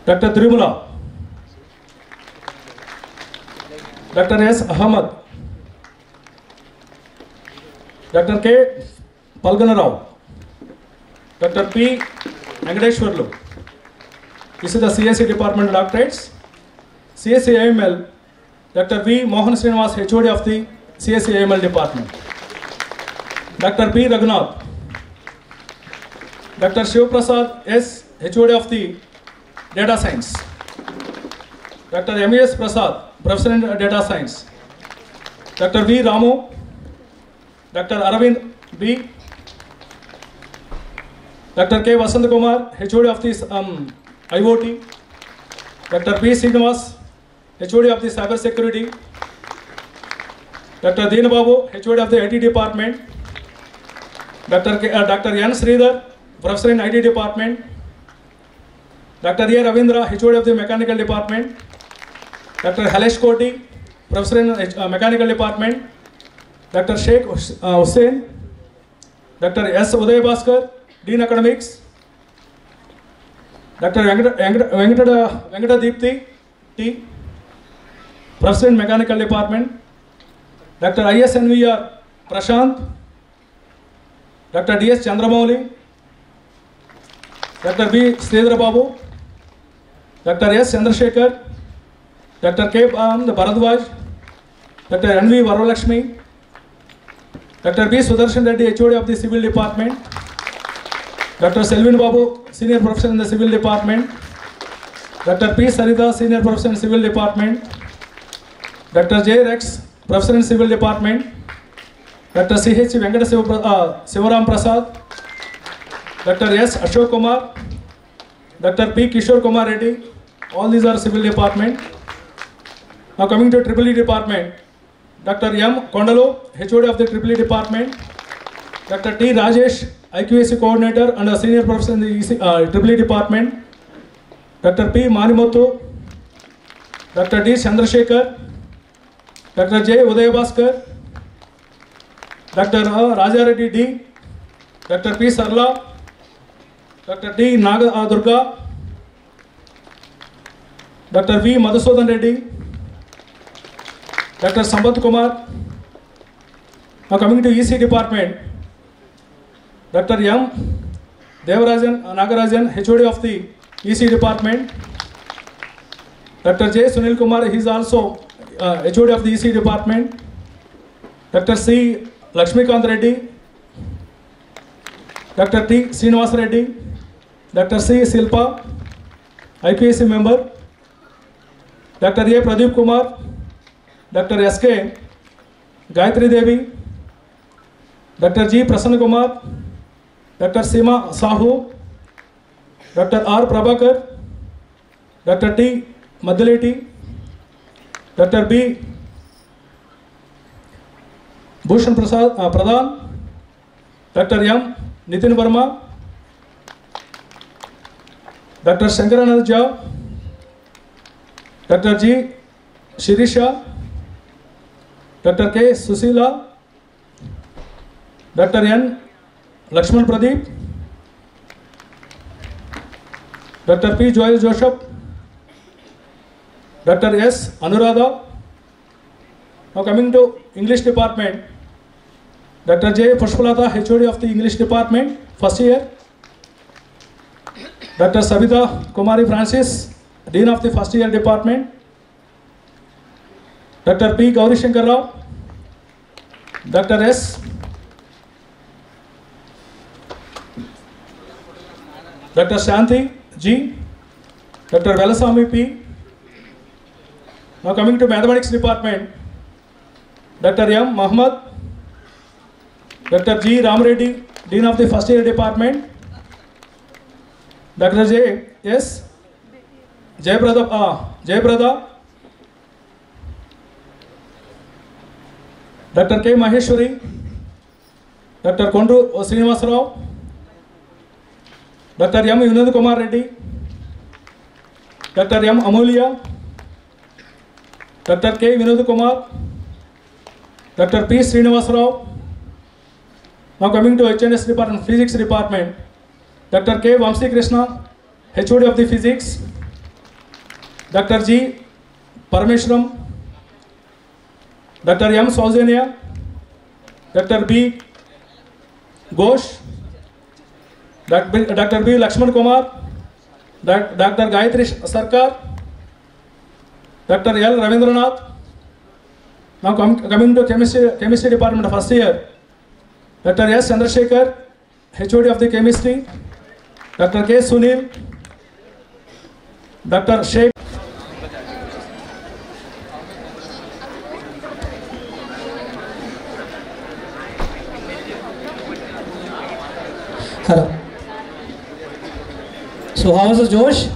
Dr. Trimula. Dr. S. Ahmad. Dr. K. Palganarao. Dr. P. Venkateshwarlu. This is the CSE Department Doctorates. CSE AML, Dr. V. Mohan Srinivas, HOD of the CSE AML Department. Dr. P. Raghunath. Dr. Shiv Prasad S, HOD of the Data Science. Dr. M.S. Prasad, Professor in Data Science. Dr. V. Ramu. Dr. Aravind B. Dr. K. Vasant Kumar, HOD of the IoT. Dr. P. Srinivas, HOD of the Cyber Security. Dr. Deen Babu, HOD of the IT Department. Dr. N. Sridhar, Professor in IT Department. Dr. A. Ravindra, HOD of the Mechanical Department. Dr. Halesh Koti, Professor in Mechanical Department, Dr. Sheikh Hussain, Dr. S. Uday Bhaskar, Dean Academics, Dr. Venkata Deepthi T, Professor in Mechanical Department, Dr. ISNVR Prashant, Dr. D.S. Chandramouli, Dr. B. Sridhar Babu, Dr. S. Chandrasekhar, Dr. K. Bharadwaj, Dr. N.V. Varalakshmi, Dr. B. Sudarshan Reddy, HOD of the Civil Department, Dr. Selvin Babu, Senior Professor in the Civil Department, Dr. P. Sarita, Senior Professor in Civil Department, Dr. J. Rex, Professor in Civil Department, Dr. C.H. Venkata Sivaram Prasad, Dr. S. Ashok Kumar, Dr. P. Kishore Kumar Reddy, all these are Civil Department. Now coming to EEE Department, Dr. M. Kondalu, HOD of the EEE Department, Dr. T. Rajesh, IQAC Coordinator and a Senior Professor in the EEE Department, Dr. P. Manimuthu, Dr. D. Chandrasekhar, Dr. J. Uday Bhaskar, Dr. Raja Reddy D, Dr. P. Sarla, Dr. D. Naga Durga, Dr. V. Madhusudan Reddy, Dr. Sambat Kumar. Now coming to EC Department, Dr. M. Devarajan Nagarajan, HOD of the EC Department, Dr. J. Sunil Kumar, he is also HOD of the EC Department, Dr. C. Lakshmikant Reddy, Dr. T. Srinivas Reddy, Dr. C. Silpa, IPAC member, Dr. A. Pradeep Kumar, Dr. S.K. Gayatri Devi, Dr. G. Prasanna Kumar, Dr. Seema Sahu, Dr. R. Prabhakar, Dr. T. Madhuleti, Dr. B. Bhushan Prasad Pradhan, Dr. M. Nitin Verma, Dr. Shankaranand Jha, Dr. G. Shirisha, Dr. K. Susila, Dr. N. Lakshman Pradeep, Dr. P. Joel Joseph, Dr. S. Anuradha. Now coming to English Department, Dr. J. Pushpalata, HOD of the English Department, first year, Dr. Sabita Kumari Francis, Dean of the first year department, Dr. P. Gauri Shankar Rao, Dr. S. Dr. Shanti G, Dr. Velasamy P. Now coming to Mathematics Department, Dr. M. Muhammad, Dr. G. Ram Reddy, Dean of the first year department, Dr. J. S. Jayaprada, Dr. K. Maheshwari, Dr. Kondu Srinivas Rao, Dr. M. Vinod Kumar Reddy, Dr. M. Amulya, Dr. K. Vinod Kumar, Dr. P. Srinivas Rao. Now coming to HNS Department, Physics Department, Dr. K. Vamsi Krishna, HOD of the Physics, Dr. G. Parameshwaram, Dr. M. Saujanya, Dr. B. Ghosh, Dr. B. Lakshman Kumar, Dr. Gayatri Sarkar, Dr. L. Ravindranath. Now coming to Chemistry Department first year, Dr. S. Chandrasekhar, HOD of the Chemistry, Dr. K. Sunil, Dr. Sheikh. Hello. So how was the Josh?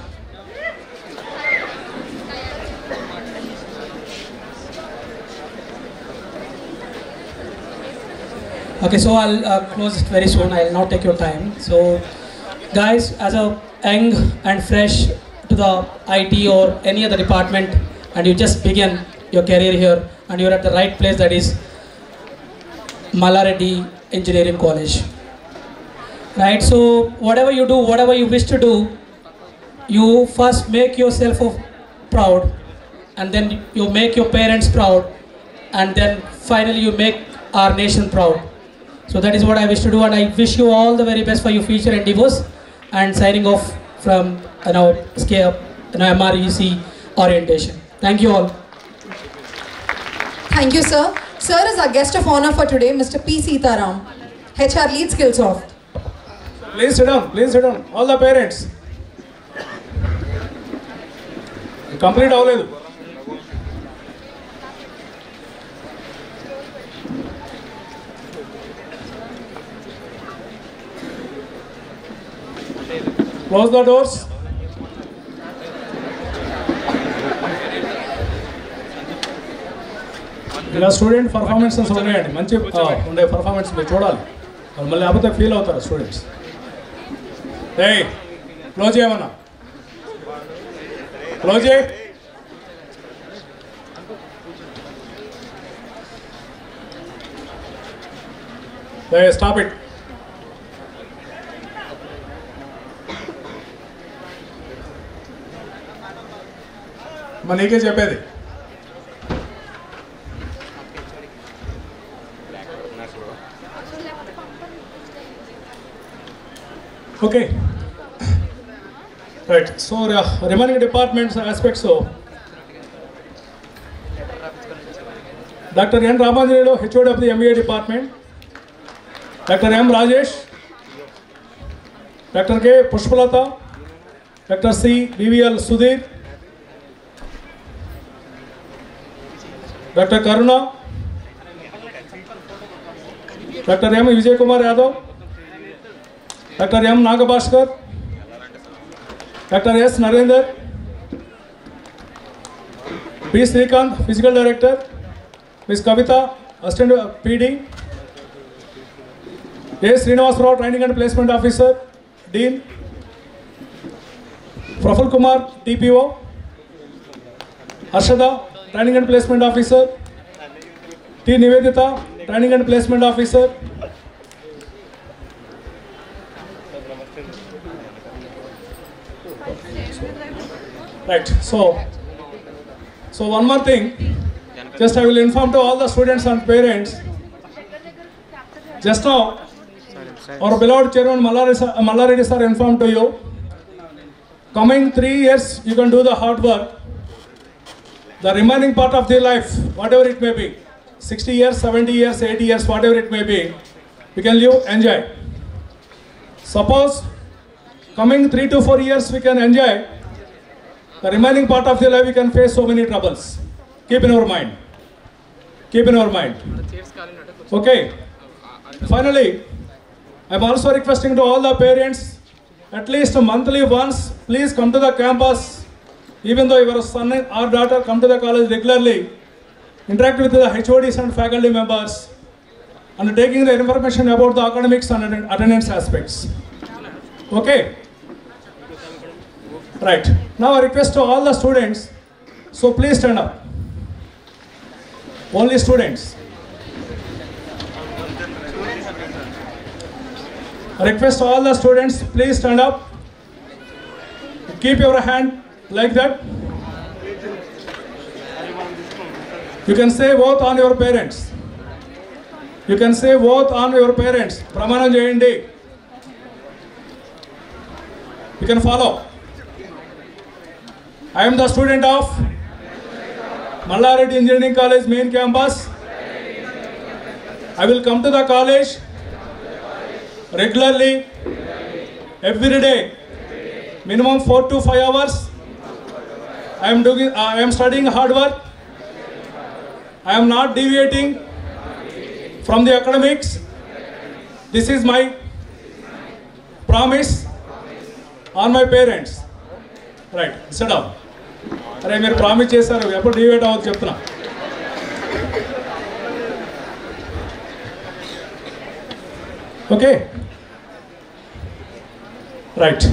Okay, so I'll close it very soon. I'll not take your time. So guys, as a young and fresh to the IT or any other department and you just begin your career here, and you're at the right place, that is Mallareddy Engineering College. Right, so whatever you do, whatever you wish to do, you first make yourself proud, and then you make your parents proud, and then finally you make our nation proud. So that is what I wish to do, and I wish you all the very best for your future endeavors. And signing off from MREC orientation. Thank you all. Thank you, sir. Sir is our guest of honor for today, Mr. P. Sitaram, HR Lead Skillsoft. Please sit down, please sit down. All the parents. Complete avaledu. Close the doors. ఇలా student performances ఉన్నాయండి, మంచి ఉండే performance మీరు చూడాలి. వాళ్ళు మళ్ళీ లేకపోతే feel అవుతారు స్టూడెంట్స్. క్లోజ్ చేయమన్నా, క్లోజ్ చేయి. Stop it. మరి నీకే చెప్పేది. Okay right. So remaining departments aspects, doctor N Ramanjaneyulu, HOD of the MBA department, doctor M Rajesh, doctor K Pushpalatha, doctor C VVL Sudheer, doctor Karuna, doctor M Vijay Kumar Yadav, doctor M Nagabhaskar, doctor S Narender, P Srikanth physical director, miss Kavitha assistant PD, A Srinivasarao training and placement officer dean, Praful Kumar TPO, Harshada training and placement officer, T Nivedita training and placement officer, right. So one more thing, just I will inform to all the students and parents. Just now our beloved chairman Mallareddy sir informed to you, coming 3 years you can do the hard work. The remaining part of their life, whatever it may be, 60 years, 70 years, 80 years, whatever it may be, we can live, enjoy. Suppose coming 3 to 4 years we can enjoy, the remaining part of their life we can face so many troubles. Keep in our mind. Keep in our mind. Okay. Finally, I am also requesting to all the parents, at least monthly once, please come to the campus. Even though your son or daughter come to the college regularly, interact with the HODs and faculty members, and taking the information about the academics and attendance aspects. Okay. Right. Now I request to all the students, so please stand up. Only students. I request all the students, please stand up. Keep your hand like that. You can say oath on your parents. You can say oath on your parents. Pramanam cheyandi. You can follow. I am the student of Mallareddy Engineering College main campus. I will come to the college regularly, every day, minimum 4 to 5 hours. I am studying hard work. I am not deviating from the academics. This is my promise on my parents. Right, sit down. అరే మీరు promise చేశారు, ఎప్పుడు డివేట్ అవ్వదు చెప్తున్నా. Okay right.